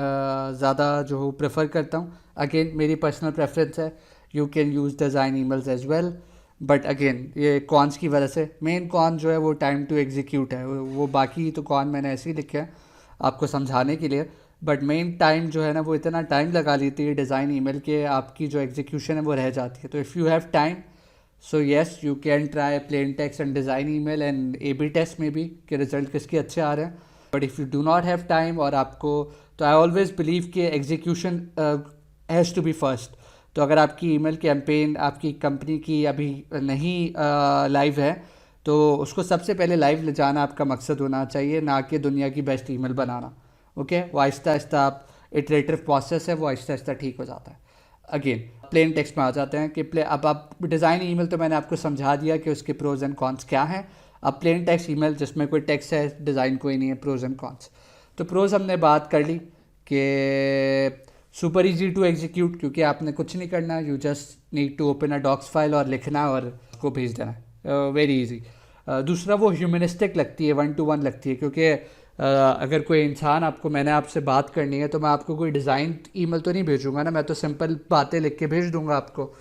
ज़्यादा जो प्रेफर करता हूँ। अगेन मेरी पर्सनल प्रेफरेंस है, you can use design emails as well, but again ये कॉन्स की वजह से मेन कॉन जो है वो टाइम टू एग्जीक्यूट है। वो बाकी तो कॉन मैंने ऐसे ही लिखे हैं आपको समझाने के लिए, बट मेन टाइम जो है ना वो इतना टाइम लगा लेती है डिज़ाइन ईमेल के, आपकी जो एग्जीक्यूशन है वो रह जाती है। तो if you have time, so yes you can try plain text and design email and A/B test में भी कि रिजल्ट किसके अच्छे आ रहे हैं। But if you do not have time और आपको, तो आई ऑलवेज बिलीव कि execution has to be first. तो अगर आपकी ईमेल कैंपेन आपकी कंपनी की अभी नहीं लाइव है तो उसको सबसे पहले लाइव ले जाना आपका मकसद होना चाहिए, ना कि दुनिया की बेस्ट ईमेल बनाना। ओके, वो आहिस्ता आहिस्ता आप इटरेटिव प्रोसेस है, वो आहिस्ता आहिस्ता ठीक हो जाता है। अगेन प्लेन टेक्स्ट में आ जाते हैं कि अब आप डिज़ाइन ईमेल तो मैंने आपको समझा दिया कि उसके प्रोज एंड कॉन्स क्या हैं। अब प्लेन टेक्स्ट ईमेल जिसमें कोई टेक्स्ट है, डिज़ाइन कोई नहीं है, प्रोज एंड कॉन्स। तो प्रोज हमने बात कर ली कि सुपर इजी टू एग्जीक्यूट, क्योंकि आपने कुछ नहीं करना, you just need to open a docs file और लिखना और उसको भेज देना, वेरी इजी। दूसरा वो ह्यूमनिस्टिक लगती है, 1 to 1 लगती है, क्योंकि अगर कोई इंसान मैंने आपसे बात करनी है तो मैं आपको कोई डिज़ाइन ईमेल तो नहीं भेजूंगा ना, मैं तो सिंपल बातें लिख के भेज दूंगा आपको।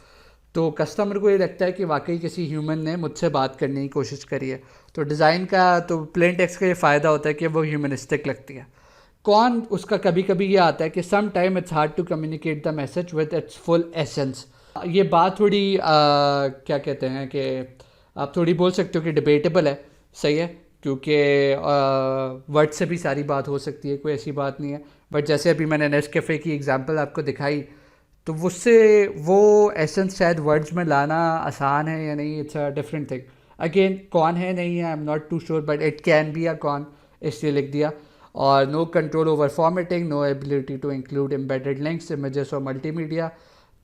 तो कस्टमर को ये लगता है कि वाकई किसी ह्यूमन ने मुझसे बात करने की कोशिश करी है। तो डिज़ाइन का, तो प्लेन टेक्स्ट का ये फ़ायदा होता है कि वो ह्यूमनिस्टिक लगती है। कौन उसका कभी कभी ये आता है कि some time it's hard to communicate the message with its full essence. ये बात थोड़ी क्या कहते हैं कि आप थोड़ी बोल सकते हो कि डिबेटेबल है, सही है, क्योंकि वर्ड से भी सारी बात हो सकती है, कोई ऐसी बात नहीं है। बट जैसे अभी मैंने नेस्कैफ़े की एग्जांपल आपको दिखाई, तो उससे वो एसेंस शायद वर्ड्स में लाना आसान है या नहीं, it's a different thing. Again con है नहीं है, I am not too sure, but it can be a con, इसलिए लिख दिया। और no control over formatting, no ability to include embedded links, images और मल्टीमीडिया।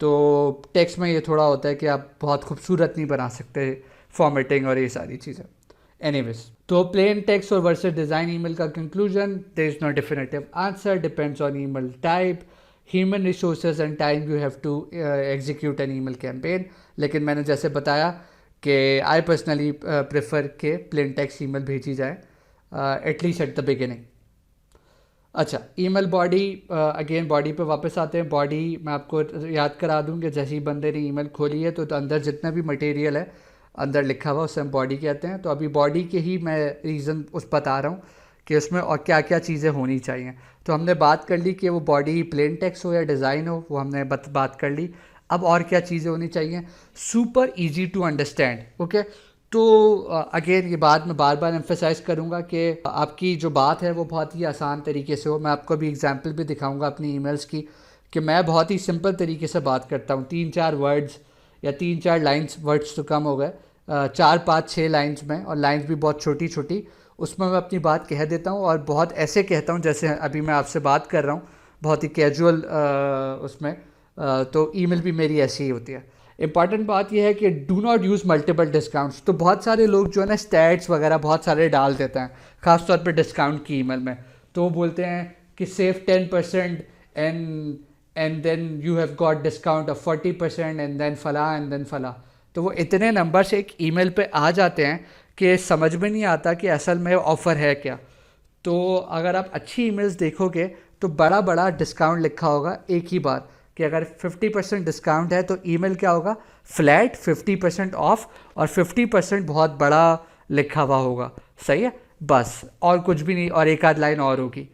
तो टेक्स्ट में ये थोड़ा होता है कि आप बहुत खूबसूरत नहीं बना सकते फॉर्मेटिंग और ये सारी चीज़ें। एनीवेज, तो प्लेन टेक्स्ट और वर्सेस डिज़ाइन ईमेल का conclusion, there is no definitive answer, depends on email type, human resources and time you have to execute an email campaign. लेकिन मैंने जैसे बताया कि आई पर्सनली प्रेफर के प्लेन टेक्स्ट ईमेल भेजी जाए, एटलीस्ट एट द बिगिनिंग। अच्छा, email body, again body पे वापस आते हैं। बॉडी मैं आपको याद करा दूं कि जैसे ही बंदे ने ईमेल खोली है तो अंदर जितना भी मटेरियल है अंदर लिखा हुआ उसे हम बॉडी कहते हैं। तो अभी बॉडी के ही मैं रीज़न उस बता रहा हूँ कि उसमें और क्या क्या चीज़ें होनी चाहिए। तो हमने बात कर ली कि वो बॉडी प्लेन टेक्स्ट हो या डिज़ाइन हो, वो हमने बात कर ली। अब और क्या चीज़ें होनी चाहिए, super easy to understand. Okay, तो अगेन ये बात मैं बार बार एम्फेसाइज करूँगा कि आपकी जो बात है वो बहुत ही आसान तरीके से हो। मैं आपको अभी एग्जांपल भी दिखाऊंगा अपनी ईमेल्स की कि मैं बहुत ही सिंपल तरीके से बात करता हूँ। 3-4 वर्ड्स या 3-4 लाइंस, वर्ड्स तो कम हो गए, 4-5-6 लाइंस में, और लाइंस भी बहुत छोटी छोटी, उसमें मैं अपनी बात कह देता हूँ। और बहुत ऐसे कहता हूँ जैसे अभी मैं आपसे बात कर रहा हूँ, बहुत ही कैजुअल उसमें। तो ईमेल भी मेरी ऐसी ही होती है। इंपॉर्टेंट बात यह है कि do not use multiple discounts. तो बहुत सारे लोग जो है ना स्टैट्स वगैरह बहुत सारे डाल देते हैं, ख़ासतौर पे डिस्काउंट की ईमेल में। तो वो बोलते हैं कि save 10% and then you have got discount off 40% and then फला एंड देन फला। तो वो इतने नंबर्स एक ईमेल पे आ जाते हैं कि समझ में नहीं आता कि असल में ऑफ़र है क्या। तो अगर आप अच्छी ईमेल्स देखोगे तो बड़ा बड़ा डिस्काउंट लिखा होगा एक ही बार, कि अगर 50% डिस्काउंट है तो ईमेल क्या होगा, फ्लैट 50% ऑफ, और 50% बहुत बड़ा लिखा हुआ होगा, सही है, बस और कुछ भी नहीं, और एक आध लाइन और होगी,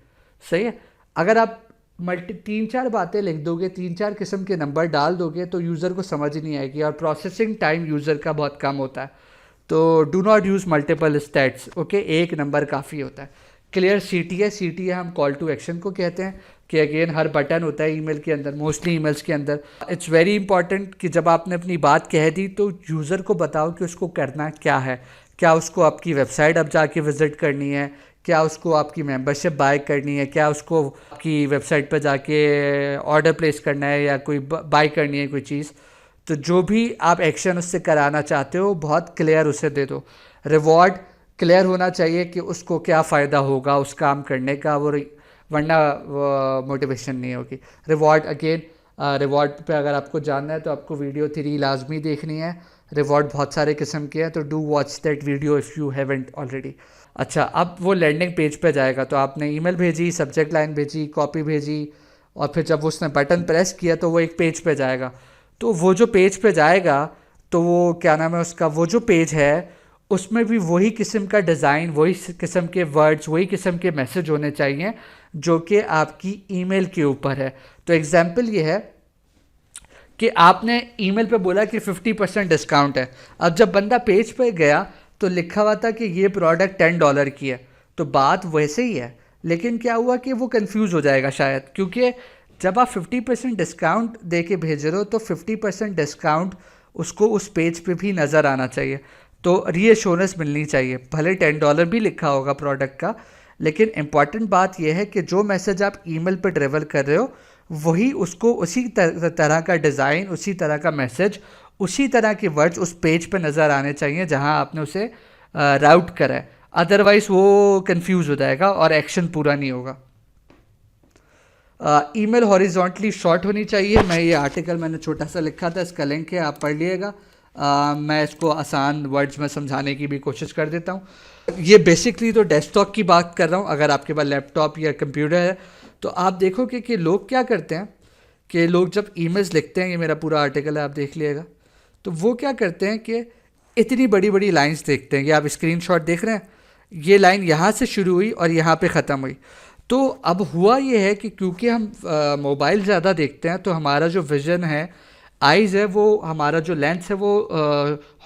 सही है। अगर आप 3-4 बातें लिख दोगे, 3-4 किस्म के नंबर डाल दोगे तो यूज़र को समझ नहीं आएगी, और प्रोसेसिंग टाइम यूज़र का बहुत कम होता है। तो do not use multiple stats, okay, एक नंबर काफ़ी होता है। क्लियर CTA हम कॉल टू एक्शन को कहते हैं, कि अगेन हर बटन होता है ईमेल के अंदर, मोस्टली ईमेल्स के अंदर। इट्स वेरी इंपॉर्टेंट कि जब आपने अपनी बात कह दी तो यूज़र को बताओ कि उसको करना क्या है। क्या उसको आपकी वेबसाइट अब जाके विज़िट करनी है, क्या उसको आपकी मेंबरशिप बाय करनी है, क्या उसको आपकी वेबसाइट पर जाके ऑर्डर प्लेस करना है या कोई बाय करनी है कोई चीज़। तो जो भी आप एक्शन उससे कराना चाहते हो बहुत क्लियर उसे दे दो। रिवॉर्ड क्लियर होना चाहिए कि उसको क्या फ़ायदा होगा उस काम करने का, वो वरना मोटिवेशन नहीं होगी। रिवॉर्ड, अगेन रिवॉर्ड पे अगर आपको जानना है तो आपको वीडियो 3 लाजमी देखनी है। रिवॉर्ड बहुत सारे किस्म के हैं, तो do watch that video if you haven't already. अच्छा, अब वो लैंडिंग पेज पे जाएगा, तो आपने ईमेल भेजी, सब्जेक्ट लाइन भेजी, कॉपी भेजी, और फिर जब उसने बटन प्रेस किया तो वो एक पेज पे जाएगा। तो वो जो पेज पे जाएगा तो वो क्या नाम है उसका, वो जो पेज है उसमें भी वही किस्म का डिज़ाइन, वही किस्म के वर्ड्स, वही किस्म के मैसेज होने चाहिए जो कि आपकी ईमेल के ऊपर है। तो एग्जांपल ये है कि आपने ईमेल पे बोला कि 50% डिस्काउंट है। अब जब बंदा पेज पे गया तो लिखा हुआ था कि ये प्रोडक्ट $10 की है, तो बात वैसे ही है, लेकिन क्या हुआ कि वो कंफ्यूज हो जाएगा शायद, क्योंकि जब आप 50% डिस्काउंट दे के भेज रहे हो तो 50% डिस्काउंट उसको उस पेज पे भी नज़र आना चाहिए। तो रीअश्योरेंस मिलनी चाहिए, भले $10 भी लिखा होगा प्रोडक्ट का, लेकिन इम्पॉर्टेंट बात यह है कि जो मैसेज आप ईमेल पर डिलीवर कर रहे हो वही उसको उसी तरह का डिज़ाइन, उसी तरह का मैसेज, उसी तरह के वर्ड्स उस पेज पे नज़र आने चाहिए जहां आपने उसे राउट करा है। अदरवाइज़ वो कंफ्यूज हो जाएगा और एक्शन पूरा नहीं होगा। ईमेल हॉरिजॉन्टली शॉर्ट होनी चाहिए। मैं ये आर्टिकल मैंने छोटा सा लिखा था, इसका लिंक है, आप पढ़ लिएगा। मैं इसको आसान वर्ड्स में समझाने की भी कोशिश कर देता हूँ। ये बेसिकली तो डेस्कटॉप की बात कर रहा हूँ। अगर आपके पास लैपटॉप या कंप्यूटर है तो आप देखोगे कि लोग क्या करते हैं कि लोग जब ईमेल्स लिखते हैं, ये मेरा पूरा आर्टिकल है, आप देख लिएगा, तो वो क्या करते हैं कि इतनी बड़ी बड़ी लाइंस देखते हैं। ये आप स्क्रीनशॉट देख रहे हैं, ये लाइन यहाँ से शुरू हुई और यहाँ पे ख़त्म हुई। तो अब हुआ ये है कि क्योंकि हम मोबाइल ज़्यादा देखते हैं तो हमारा जो विज़न है, आइज़ है, वो हमारा जो लेंस है वो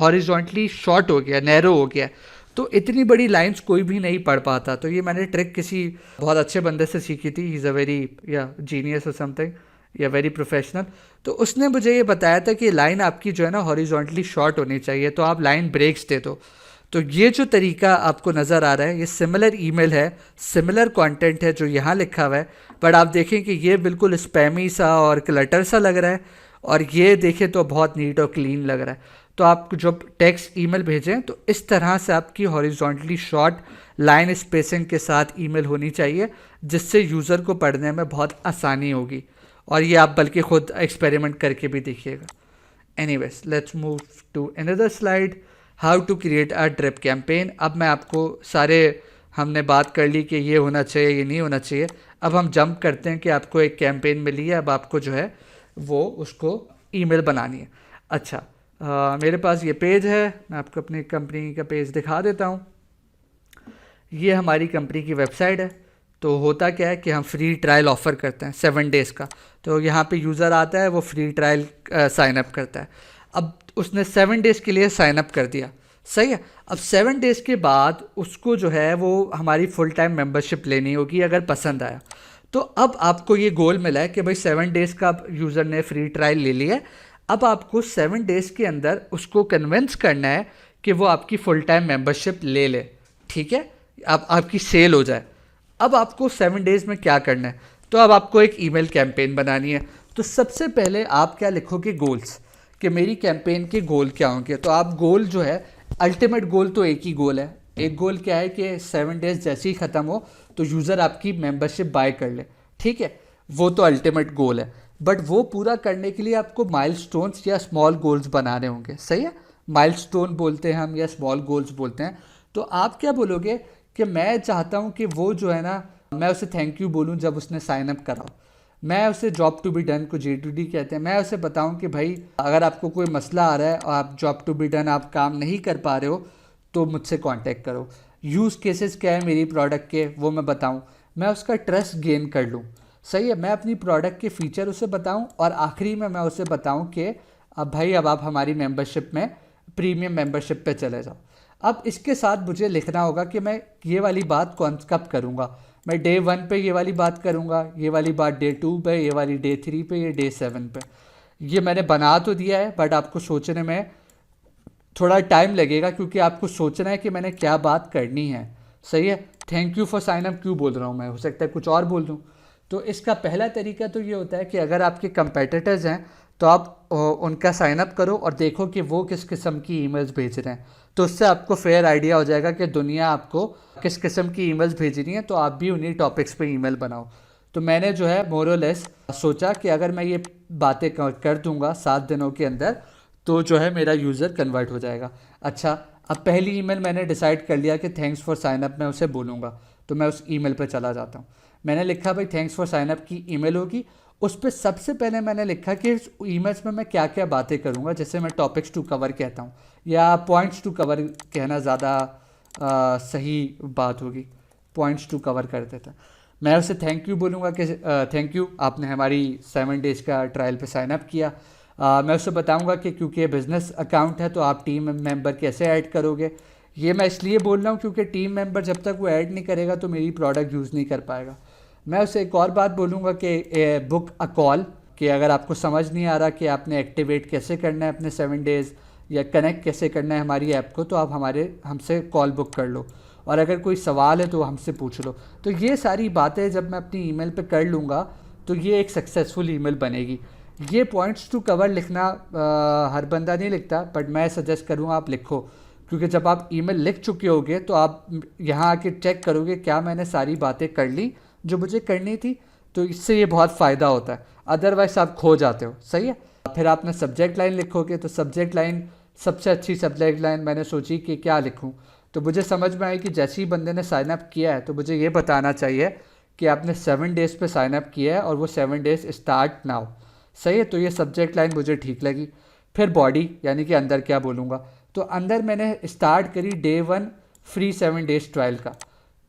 हॉरिजॉन्टली शॉर्ट हो गया, नैरो हो गया। तो इतनी बड़ी लाइंस कोई भी नहीं पढ़ पाता। तो ये मैंने ट्रिक किसी बहुत अच्छे बंदे से सीखी थी, ही इज़ अ वेरी या जीनियस और समथिंग, या वेरी प्रोफेशनल। तो उसने मुझे ये बताया था कि लाइन आपकी जो है ना हॉरिजॉन्टली शॉर्ट होनी चाहिए, तो आप लाइन ब्रेक्स दे दो। तो ये जो तरीका आपको नज़र आ रहा है, ये सिमिलर ईमेल है, सिमिलर कंटेंट है जो यहाँ लिखा हुआ है, बट आप देखें कि ये बिल्कुल स्पैमी सा और क्लटर सा लग रहा है, और ये देखें तो बहुत नीट और क्लीन लग रहा है। तो आप जब टेक्स्ट ईमेल भेजें तो इस तरह से आपकी हॉरिजॉन्टली शॉर्ट लाइन स्पेसिंग के साथ ईमेल होनी चाहिए, जिससे यूज़र को पढ़ने में बहुत आसानी होगी। और ये आप बल्कि खुद एक्सपेरिमेंट करके भी देखिएगा। Anyways, let's move to another slide, how to create a drip campaign. अब मैं आपको सारे, हमने बात कर ली कि ये होना चाहिए, ये नहीं होना चाहिए। अब हम जंप करते हैं कि आपको एक कैंपेन मिली है, अब आपको जो है वो उसको ईमेल बनानी है। अच्छा, मेरे पास ये पेज है, मैं आपको अपनी कंपनी का पेज दिखा देता हूँ। ये हमारी कंपनी की वेबसाइट है। तो होता क्या है कि हम फ्री ट्रायल ऑफ़र करते हैं 7 डेज़ का। तो यहाँ पे यूज़र आता है, वो फ्री ट्रायल साइन अप करता है। अब उसने 7 डेज़ के लिए साइन अप कर दिया, सही है। अब 7 डेज़ के बाद उसको जो है वो हमारी फुल टाइम मेंबरशिप लेनी होगी अगर पसंद आया। तो अब आपको ये गोल मिला है कि भाई 7 डेज़ का यूज़र ने फ्री ट्रायल ले लिया है। अब आपको 7 डेज़ के अंदर उसको कन्विंस करना है कि वो आपकी फुल टाइम मेंबरशिप ले ले, ठीक है, अब आपकी सेल हो जाए। अब आपको 7 डेज़ में क्या करना है, तो अब आपको एक ईमेल कैंपेन बनानी है। तो सबसे पहले आप क्या लिखोगे, गोल्स, कि मेरी कैंपेन के गोल क्या होंगे। तो आप गोल जो है, अल्टीमेट गोल तो एक ही गोल है। एक गोल क्या है कि 7 डेज़ जैसे ही ख़त्म हो तो यूज़र आपकी मेंबरशिप बाय कर ले, ठीक है, वो तो अल्टीमेट गोल है। बट वो पूरा करने के लिए आपको माइलस्टोन्स या स्मॉल गोल्स बनाने होंगे, सही है। माइलस्टोन बोलते हैं हम या स्मॉल गोल्स बोलते हैं। तो आप क्या बोलोगे कि मैं चाहता हूं कि वो जो है ना, मैं उसे थैंक यू बोलूं जब उसने साइन अप करा। मैं उसे जॉब टू बी डन को JTD कहते हैं, मैं उसे बताऊं कि भाई अगर आपको कोई मसला आ रहा है और आप जॉब टू बी डन आप काम नहीं कर पा रहे हो तो मुझसे कांटेक्ट करो। यूज़ केसेस क्या है मेरी प्रोडक्ट के, वो मैं बताऊं, मैं उसका ट्रस्ट गेन कर लूँ, सही है। मैं अपनी प्रोडक्ट के फीचर उसे बताऊं और आखिरी में मैं उसे बताऊं कि अब भाई अब आप हमारी मेंबरशिप में प्रीमियम मेंबरशिप पे चले जाओ। अब इसके साथ मुझे लिखना होगा कि मैं ये वाली बात कब करूँगा। मैं डे 1 पे ये वाली बात करूँगा, ये वाली बात डे 2 पे, ये वाली डे 3 पे, ये डे 7 पे। ये मैंने बना तो दिया है बट आपको सोचने में थोड़ा टाइम लगेगा, क्योंकि आपको सोचना है कि मैंने क्या बात करनी है, सही है। Thank you for sign up क्यों बोल रहा हूँ मैं, हो सकता है कुछ और बोल दूँ। तो इसका पहला तरीका तो ये होता है कि अगर आपके कंपेटिटर्स हैं तो आप उनका साइन अप करो और देखो कि वो किस किस्म की ईमेल्स भेज रहे हैं। तो उससे आपको फेयर आइडिया हो जाएगा कि दुनिया आपको किस किस्म की ईमेल्स भेज रही हैं, तो आप भी उन्हीं टॉपिक्स पे ईमेल बनाओ। तो मैंने जो है मोर और लेस सोचा कि अगर मैं ये बातें कर दूंगा 7 दिनों के अंदर तो जो है मेरा यूज़र कन्वर्ट हो जाएगा। अच्छा, अब पहली ईमेल मैंने डिसाइड कर लिया कि थैंक्स फॉर साइन अप मैं उसे बोलूँगा। तो मैं उस ईमेल पर चला जाता हूँ। मैंने लिखा भाई थैंक्स फॉर साइन अप की ईमेल होगी। उस पर सबसे पहले मैंने लिखा कि इस ईमेल्स में मैं क्या क्या बातें करूँगा, जैसे मैं टॉपिक्स टू कवर कहता हूँ या पॉइंट्स टू कवर कहना ज़्यादा सही बात होगी, पॉइंट्स टू कवर कर देता। मैं उसे थैंक यू बोलूँगा कि थैंक यू आपने हमारी 7 डेज़ का ट्रायल पे साइन अप किया। मैं उसे बताऊँगा कि क्योंकि ये बिज़नेस अकाउंट है तो आप टीम मेंबर कैसे ऐड करोगे। ये मैं इसलिए बोल रहा हूँ क्योंकि टीम मेंबर जब तक वो ऐड नहीं करेगा तो मेरी प्रोडक्ट यूज़ नहीं कर पाएगा। मैं उसे एक और बात बोलूँगा कि बुक अ कॉल, कि अगर आपको समझ नहीं आ रहा कि आपने एक्टिवेट कैसे करना है अपने 7 डेज़ या कनेक्ट कैसे करना है हमारी ऐप को, तो आप हमसे कॉल बुक कर लो, और अगर कोई सवाल है तो हमसे पूछ लो। तो ये सारी बातें जब मैं अपनी ईमेल पे कर लूँगा तो ये एक सक्सेसफुल ईमेल बनेगी। ये पॉइंट्स टू कवर लिखना हर बंदा नहीं लिखता, बट मैं सजेस्ट करूँगा आप लिखो, क्योंकि जब आप ईमेल लिख चुके होगे तो आप यहाँ आके चेक करोगे क्या मैंने सारी बातें कर ली जो मुझे करनी थी, तो इससे ये बहुत फ़ायदा होता है। अदरवाइज आप खो जाते हो, सही है। फिर आपने सब्जेक्ट लाइन लिखोगे, तो सब्जेक्ट लाइन सबसे अच्छी सब्जेक्ट लाइन मैंने सोची कि क्या लिखूं, तो मुझे समझ में आई कि जैसे ही बंदे ने साइन अप किया है तो मुझे ये बताना चाहिए कि आपने 7 डेज़ पे साइन अप किया है और वो 7 डेज़ स्टार्ट नाउ, सही है। तो ये सब्जेक्ट लाइन मुझे ठीक लगी। फिर बॉडी यानी कि अंदर क्या बोलूँगा, तो अंदर मैंने स्टार्ट करी डे 1 फ्री 7 डेज़ ट्रायल का।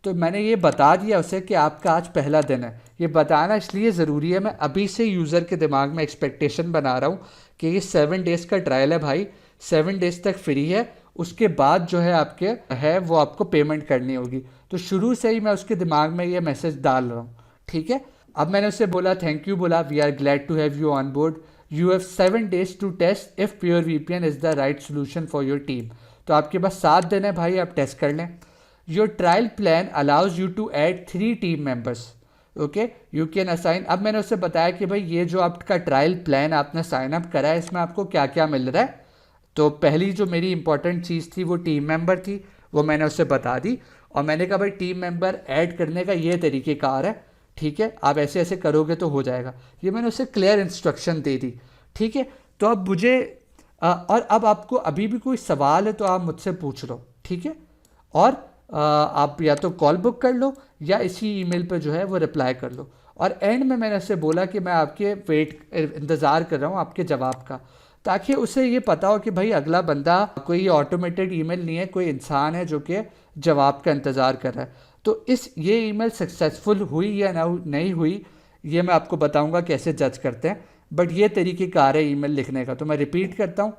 तो मैंने ये बता दिया उसे कि आपका आज पहला दिन है। ये बताना इसलिए ज़रूरी है, मैं अभी से यूज़र के दिमाग में एक्सपेक्टेशन बना रहा हूँ कि ये 7 डेज़ का ट्रायल है भाई, 7 डेज़ तक फ्री है, उसके बाद जो है आपके है वो आपको पेमेंट करनी होगी। तो शुरू से ही मैं उसके दिमाग में ये मैसेज डाल रहा हूँ, ठीक है। अब मैंने उससे बोला थैंक यू, बोला we are glad to have you on board, you have 7 days to test if pure VPN is the right solution for your team. तो आपके पास 7 दिन है भाई, आप टेस्ट कर लें। Your trial plan allows you to add 3 team members, okay you can assign. अब मैंने उससे बताया कि भाई ये जो आपका ट्रायल प्लान आपने साइन अप करा है इसमें आपको क्या क्या मिल रहा है। तो पहली जो मेरी इंपॉर्टेंट चीज़ थी वो टीम मेंबर थी, वो मैंने उससे बता दी। और मैंने कहा भाई टीम मेंबर ऐड करने का ये तरीक़ेकार है, ठीक है, आप ऐसे ऐसे करोगे तो हो जाएगा। ये मैंने उससे क्लियर इंस्ट्रक्शन दे दी, ठीक है। तो अब मुझे और अब आपको अभी भी कोई सवाल है तो आप मुझसे पूछ लो, ठीक है। और आप या तो कॉल बुक कर लो या इसी ईमेल पे जो है वो रिप्लाई कर लो। और एंड में मैंने उससे बोला कि मैं आपके इंतज़ार कर रहा हूँ आपके जवाब का, ताकि उसे ये पता हो कि भाई अगला बंदा कोई ऑटोमेटेड ईमेल नहीं है, कोई इंसान है जो कि जवाब का इंतज़ार कर रहा है। तो ये ईमेल सक्सेसफुल हुई या नहीं हुई ये मैं आपको बताऊंगा कैसे जज करते हैं, बट ये तरीक़ेकार है ईमेल लिखने का। तो मैं रिपीट करता हूँ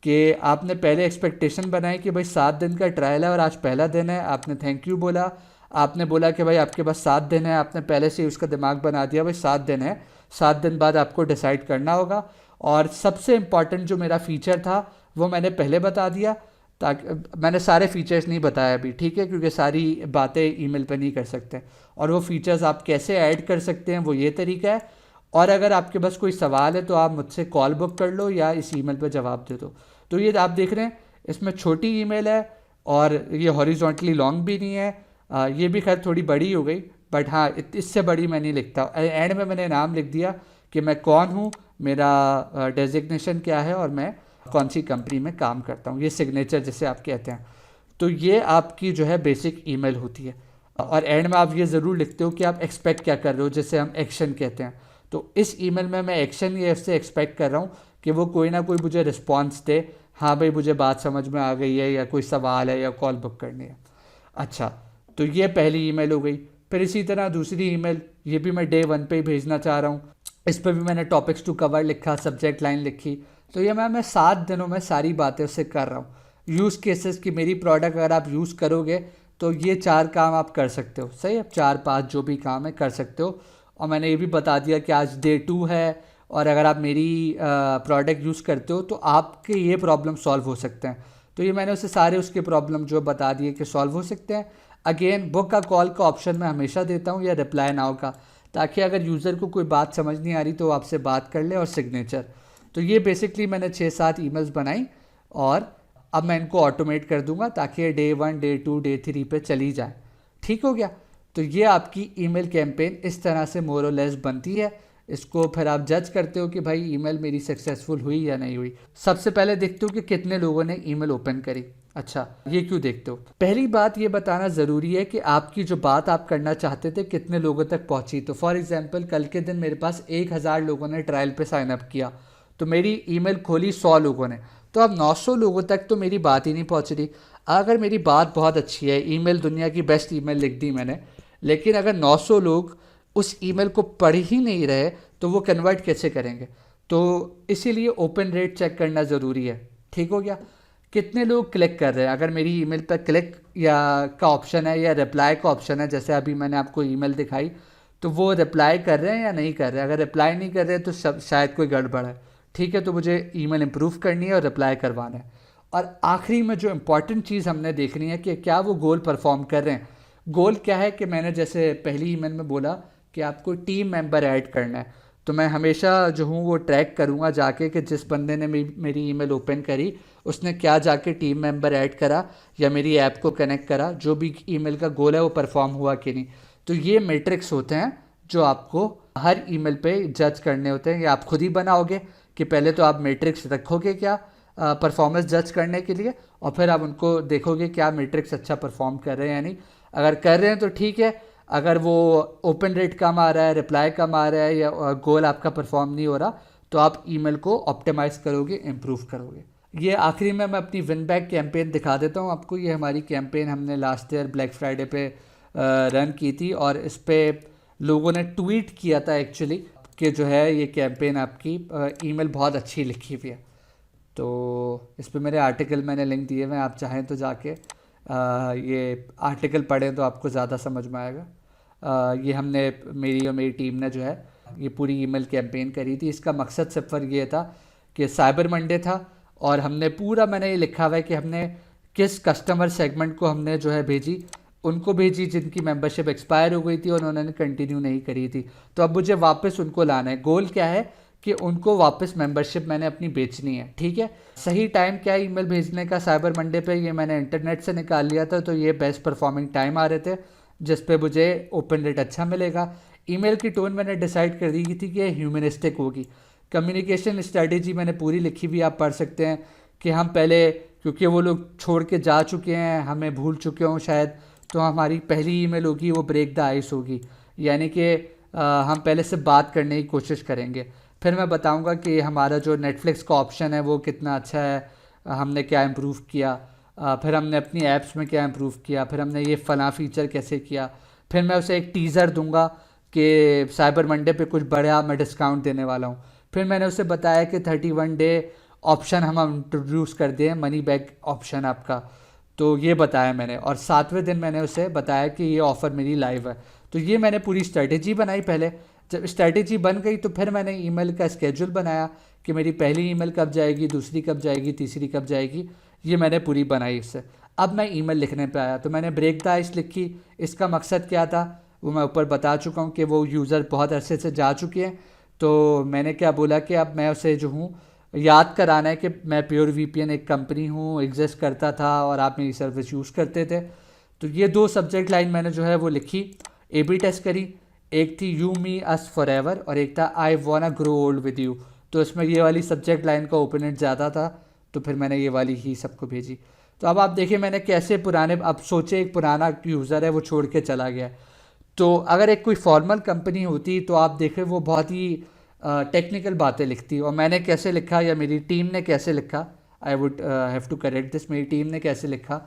कि आपने पहले एक्सपेक्टेशन बनाई कि भाई 7 दिन का ट्रायल है और आज पहला दिन है, आपने थैंक यू बोला, आपने बोला कि भाई आपके पास 7 दिन है, आपने पहले से ही उसका दिमाग बना दिया भाई 7 दिन है, 7 दिन बाद आपको डिसाइड करना होगा। और सबसे इम्पॉर्टेंट जो मेरा फ़ीचर था वो मैंने पहले बता दिया, ताकि मैंने सारे फीचर्स नहीं बताया अभी, ठीक है, क्योंकि सारी बातें ईमेल पर नहीं कर सकते। और वो फीचर्स आप कैसे ऐड कर सकते हैं वो ये तरीका है। और अगर आपके पास कोई सवाल है तो आप मुझसे कॉल बुक कर लो या इस ईमेल पर जवाब दे दो। तो ये आप देख रहे हैं इसमें छोटी ईमेल है और ये हॉरिजॉन्टली लॉन्ग भी नहीं है। ये भी खैर थोड़ी बड़ी हो गई, बट हाँ इससे बड़ी मैं नहीं लिखता। एंड में मैंने नाम लिख दिया कि मैं कौन हूँ, मेरा डेजिग्नेशन क्या है और मैं कौन सी कंपनी में काम करता हूँ, ये सिग्नेचर जिसे आप कहते हैं। तो ये आपकी जो है बेसिक ईमेल होती है। और एंड में आप ये ज़रूर लिखते हो कि आप एक्सपेक्ट क्या कर रहे हो, जिसे हम एक्शन कहते हैं। तो इस ईमेल में मैं एक्शन ये इससे एक्सपेक्ट कर रहा हूँ कि वो कोई ना कोई मुझे रिस्पॉन्स दे, हाँ भाई मुझे बात समझ में आ गई है या कोई सवाल है या कॉल बुक करनी है। अच्छा, तो ये पहली ईमेल हो गई। फिर इसी तरह दूसरी ईमेल, ये भी मैं डे 1 पे ही भेजना चाह रहा हूँ। इस पर भी मैंने टॉपिक्स टू कवर लिखा, सब्जेक्ट लाइन लिखी। तो ये मैं 7 दिनों में सारी बातें उससे कर रहा हूँ। यूज़ केसेस की मेरी प्रोडक्ट अगर आप यूज़ करोगे तो ये 4 काम आप कर सकते हो, सही है, 4-5 जो भी काम है कर सकते हो। और मैंने ये भी बता दिया कि आज डे 2 है और अगर आप मेरी प्रोडक्ट यूज़ करते हो तो आपके ये प्रॉब्लम सॉल्व हो सकते हैं। तो ये मैंने उसे सारे उसके प्रॉब्लम जो बता दिए कि सॉल्व हो सकते हैं। अगेन बुक का कॉल का ऑप्शन मैं हमेशा देता हूँ या रिप्लाई नाउ का, ताकि अगर यूज़र को कोई बात समझ नहीं आ रही तो वो आपसे बात कर ले। और सिग्नेचर। तो ये बेसिकली मैंने 6-7 ईमेल्स बनाई और अब मैं इनको ऑटोमेट कर दूंगा ताकि डे 1, डे 2, डे 3 पे चली जाए। ठीक हो गया। तो ये आपकी ईमेल कैंपेन इस तरह से मोर और लेस बनती है। इसको फिर आप जज करते हो कि भाई ईमेल मेरी सक्सेसफुल हुई या नहीं हुई। सबसे पहले देखते हो कि कितने लोगों ने ईमेल ओपन करी। अच्छा, ये क्यों देखते हो? पहली बात ये बताना ज़रूरी है कि आपकी जो बात आप करना चाहते थे कितने लोगों तक पहुंची। तो फॉर एग्जांपल कल के दिन मेरे पास 1000 लोगों ने ट्रायल पे साइन अप किया, तो मेरी ईमेल खोली 100 लोगों ने, तो अब 900 लोगों तक तो मेरी बात ही नहीं पहुंच रही। अगर मेरी बात बहुत अच्छी है, ईमेल दुनिया की बेस्ट ईमेल लिख दी मैंने, लेकिन अगर 900 लोग उस ईमेल को पढ़ ही नहीं रहे तो वो कन्वर्ट कैसे करेंगे? तो इसीलिए ओपन रेट चेक करना ज़रूरी है। ठीक हो गया। कितने लोग क्लिक कर रहे हैं? अगर मेरी ईमेल पर क्लिक या का ऑप्शन है या रिप्लाई का ऑप्शन है, जैसे अभी मैंने आपको ईमेल दिखाई, तो वो रिप्लाई कर रहे हैं या नहीं कर रहे हैं? अगर रिप्लाई नहीं कर रहे हैं तो शायद कोई गड़बड़ है। ठीक है, तो मुझे ईमेल इम्प्रूव करनी है और रिप्लाई करवाना है। और आखिरी में जो इम्पॉर्टेंट चीज़ हमने देखनी है कि क्या वो गोल परफॉर्म कर रहे हैं। गोल क्या है कि मैंने जैसे पहली ईमेल में बोला कि आपको टीम मेंबर ऐड करना है, तो मैं हमेशा जो हूँ वो ट्रैक करूँगा जाके कि जिस बंदे ने मेरी ईमेल ओपन करी उसने क्या जाके टीम मेंबर ऐड करा या मेरी ऐप को कनेक्ट करा, जो भी ईमेल का गोल है वो परफॉर्म हुआ कि नहीं। तो ये मैट्रिक्स होते हैं जो आपको हर ईमेल पे जज करने होते हैं, या आप खुद ही बनाओगे कि पहले तो आप मैट्रिक्स रखोगे क्या परफॉर्मेंस जज करने के लिए, और फिर आप उनको देखोगे क्या मैट्रिक्स अच्छा परफॉर्म कर रहे हैं या नहीं। अगर कर रहे हैं तो ठीक है, अगर वो ओपन रेट कम आ रहा है, रिप्लाई कम आ रहा है, या गोल आपका परफॉर्म नहीं हो रहा, तो आप ईमेल को ऑप्टिमाइज़ करोगे, इम्प्रूव करोगे। ये आखिरी में मैं अपनी विन बैक कैंपेन दिखा देता हूँ आपको। ये हमारी कैंपेन हमने लास्ट ईयर ब्लैक फ्राइडे पे रन की थी, और इस पर लोगों ने ट्वीट किया था एक्चुअली कि जो है ये कैंपेन आपकी ईमेल बहुत अच्छी लिखी हुई है। तो इस पे मेरे आर्टिकल मैंने लिंक दिए हुए हैं, आप चाहें तो जाके ये आर्टिकल पढ़ें तो आपको ज़्यादा समझ में आएगा। ये हमने मेरी और मेरी टीम ने जो है ये पूरी ईमेल कैंपेन करी थी। इसका मकसद सिर्फ ये था कि साइबर मंडे था, और हमने पूरा मैंने ये लिखा हुआ है कि हमने किस कस्टमर सेगमेंट को हमने जो है भेजी, उनको भेजी जिनकी मेंबरशिप एक्सपायर हो गई थी और उन्होंने कंटिन्यू नहीं करी थी। तो अब मुझे वापस उनको लाना है। गोल क्या है कि उनको वापस मेंबरशिप मैंने अपनी बेचनी है, ठीक है। सही टाइम क्या है ईमेल भेजने का साइबर मंडे पे, ये मैंने इंटरनेट से निकाल लिया था, तो ये बेस्ट परफॉर्मिंग टाइम आ रहे थे जिस पे मुझे ओपन रेट अच्छा मिलेगा। ईमेल की टोन मैंने डिसाइड कर दी थी कि ह्यूमनिस्टिक होगी। कम्युनिकेशन स्ट्रेटेजी मैंने पूरी लिखी हुई, आप पढ़ सकते हैं कि हम पहले, क्योंकि वो लोग छोड़ के जा चुके हैं, हमें भूल चुके हों शायद, तो हमारी पहली ईमेल होगी वो ब्रेक द आइस होगी, यानी कि हम पहले से बात करने की कोशिश करेंगे। फिर मैं बताऊंगा कि हमारा जो नेटफ्लिक्स का ऑप्शन है वो कितना अच्छा है, हमने क्या इम्प्रूव किया, फिर हमने अपनी ऐप्स में क्या इम्प्रूव किया, फिर हमने ये फ़लाँ फ़ीचर कैसे किया। फिर मैं उसे एक टीज़र दूंगा कि साइबर मंडे पे कुछ बड़ा मैं डिस्काउंट देने वाला हूँ। फिर मैंने उसे बताया कि 31 डे ऑप्शन हम इंट्रोड्यूस कर दें, मनी बैक ऑप्शन आपका, तो ये बताया मैंने। और 7वें दिन मैंने उसे बताया कि ये ऑफ़र मेरी लाइव है। तो ये मैंने पूरी स्ट्रेटेजी बनाई पहले। जब स्ट्रेटेजी बन गई तो फिर मैंने ईमेल का स्केड्यूल बनाया कि मेरी पहली ईमेल कब जाएगी, दूसरी कब जाएगी, तीसरी कब जाएगी, ये मैंने पूरी बनाई इससे। अब मैं ईमेल लिखने पे आया, तो मैंने ब्रेक द आइस लिखी। इसका मकसद क्या था वो मैं ऊपर बता चुका हूँ कि वो यूज़र बहुत अरसे से जा चुके हैं। तो मैंने क्या बोला कि अब मैं उसे जो हूँ याद कराना है कि मैं प्योर वीपीएन एक कंपनी हूँ, एग्जिस्ट करता था और आप मेरी सर्विस यूज़ करते थे। तो ये 2 सब्जेक्ट लाइन मैंने जो है वो लिखी, ए बी टेस्ट करी। एक थी you me us for ever और एक था आई वाना ग्रो ओल्ड विद यू। तो इसमें ये वाली सब्जेक्ट लाइन का ओपोनेंट ज़्यादा था, तो फिर मैंने ये वाली ही सबको भेजी। तो अब आप देखिए मैंने कैसे पुराने, अब सोचे एक पुराना यूज़र है वो छोड़ के चला गया। तो अगर एक कोई फॉर्मल कंपनी होती तो आप देखें वो बहुत ही टेक्निकल बातें लिखती, और मैंने कैसे लिखा या मेरी टीम ने कैसे लिखा, I would have to correct this, मेरी टीम ने कैसे लिखा,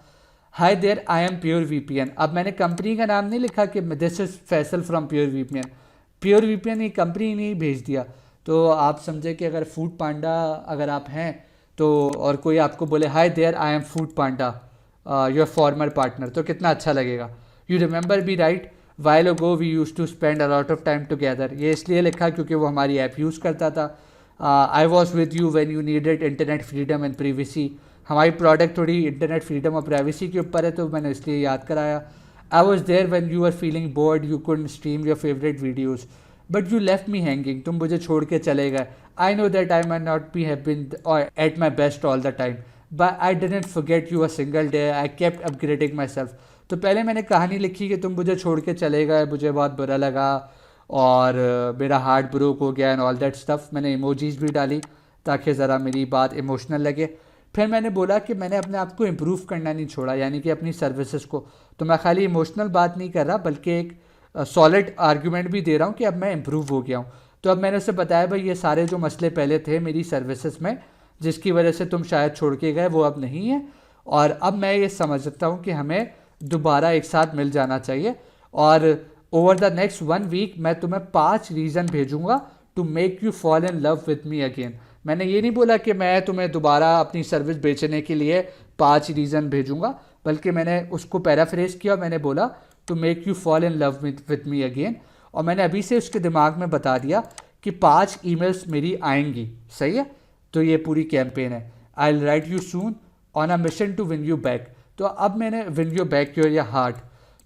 hi there I am pure VPN. अब मैंने कंपनी का नाम नहीं लिखा कि this is Faisal from pure VPN, pure VPN ही कंपनी नहीं भेज दिया। तो आप समझे कि अगर फूड पांडा अगर आप हैं तो, और कोई आपको बोले hi there I am food panda your former partner, तो कितना अच्छा लगेगा। You remember be right while ago we use to spend a lot of time together. ये इसलिए लिखा क्योंकि वो हमारी ऐप यूज़ करता था। I was with you when you needed internet freedom and privacy. हमारी प्रोडक्ट थोड़ी इंटरनेट फ्रीडम और प्राइवेसी के ऊपर है, तो मैंने इसलिए याद कराया। I was there when you are feeling bored, you couldn't stream your favourite videos but you left me hanging. तुम मुझे छोड़ के चले गए। I know that I may not be have been at my best all the time but I didn't forget you a single day, I kept upgrading my self. तो पहले मैंने कहानी लिखी कि तुम मुझे छोड़ के चले गए, मुझे बहुत बुरा लगा और मेरा हार्ट ब्रोक हो गया एंड ऑल दैट स्टफ। मैंने इमोजीज भी डाली ताकि ज़रा मेरी बात इमोशनल लगे। फिर मैंने बोला कि मैंने अपने आप को इम्प्रूव करना नहीं छोड़ा, यानी कि अपनी सर्विसेज को। तो मैं खाली इमोशनल बात नहीं कर रहा बल्कि एक सॉलिड आर्ग्यूमेंट भी दे रहा हूँ कि अब मैं इम्प्रूव हो गया हूँ। तो अब मैंने उसे बताया भाई ये सारे जो मसले पहले थे मेरी सर्विसेज में जिसकी वजह से तुम शायद छोड़ के गए वो अब नहीं है, और अब मैं ये समझता हूँ कि हमें दोबारा एक साथ मिल जाना चाहिए। और ओवर द नेक्स्ट 1 वीक मैं तुम्हें 5 रीज़न भेजूंगा to make you fall in love with me again. मैंने ये नहीं बोला कि मैं तुम्हें दोबारा अपनी सर्विस बेचने के लिए 5 रीज़न भेजूंगा, बल्कि मैंने उसको पैराफ्रेज किया और मैंने बोला to make you fall in love with me again. और मैंने अभी से उसके दिमाग में बता दिया कि 5 ईमेल्स मेरी आएंगी, सही है। तो ये पूरी कैंपेन है, I will write you soon on a mission to win you back. तो अब मैंने विन यू बैक योर या हार्ट,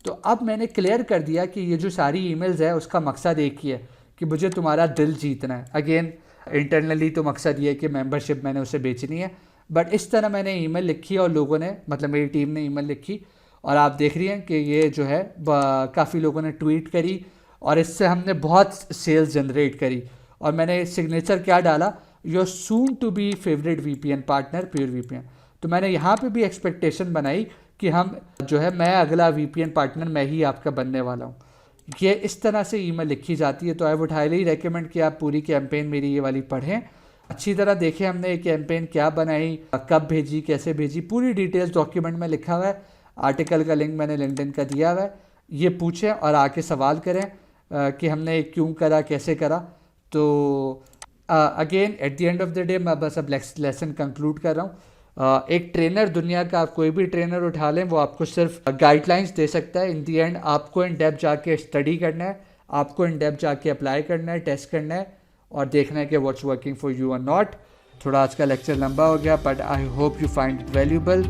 तो अब मैंने क्लियर कर दिया कि ये जो सारी ईमेल्स है उसका मकसद एक ही है कि मुझे तुम्हारा दिल जीतना है। अगेन इंटरनली तो मकसद ये है कि मेंबरशिप मैंने उसे बेचनी है, बट इस तरह मैंने ईमेल लिखी और लोगों ने, मतलब मेरी टीम ने ईमेल लिखी और आप देख रही हैं कि ये जो है काफ़ी लोगों ने ट्वीट करी और इससे हमने बहुत सेल्स जनरेट करी। और मैंने सिग्नेचर क्या डाला, your soon to be favourite VPN partner pure VPN. तो मैंने यहाँ पे भी एक्सपेक्टेशन बनाई कि हम जो है, मैं अगला वीपीएन पार्टनर मैं ही आपका बनने वाला हूँ। ये इस तरह से ईमेल लिखी जाती है। तो आई वुड हाईली रेकमेंड कि आप पूरी कैंपेन मेरी ये वाली पढ़ें, अच्छी तरह देखें हमने ये कैंपेन क्या बनाई, कब भेजी, कैसे भेजी, पूरी डिटेल्स डॉक्यूमेंट में लिखा हुआ है। आर्टिकल का लिंक मैंने लिंक्डइन का दिया हुआ है। ये पूछें और आके सवाल करें कि हमने क्यों करा, कैसे करा। तो again eight the end of the day मैं बस अब लेसन कंक्लूड कर रहा हूँ। एक ट्रेनर, दुनिया का आप कोई भी ट्रेनर उठा लें, वो आपको सिर्फ गाइडलाइंस दे सकता है। इन दी एंड आपको इन डेप्थ जाके स्टडी करना है, आपको इन डेप्थ जाके अप्लाई करना है, टेस्ट करना है और देखना है कि व्हाट्स वर्किंग फॉर यू और नॉट। थोड़ा आज का लेक्चर लंबा हो गया, but I hope you find it valuable.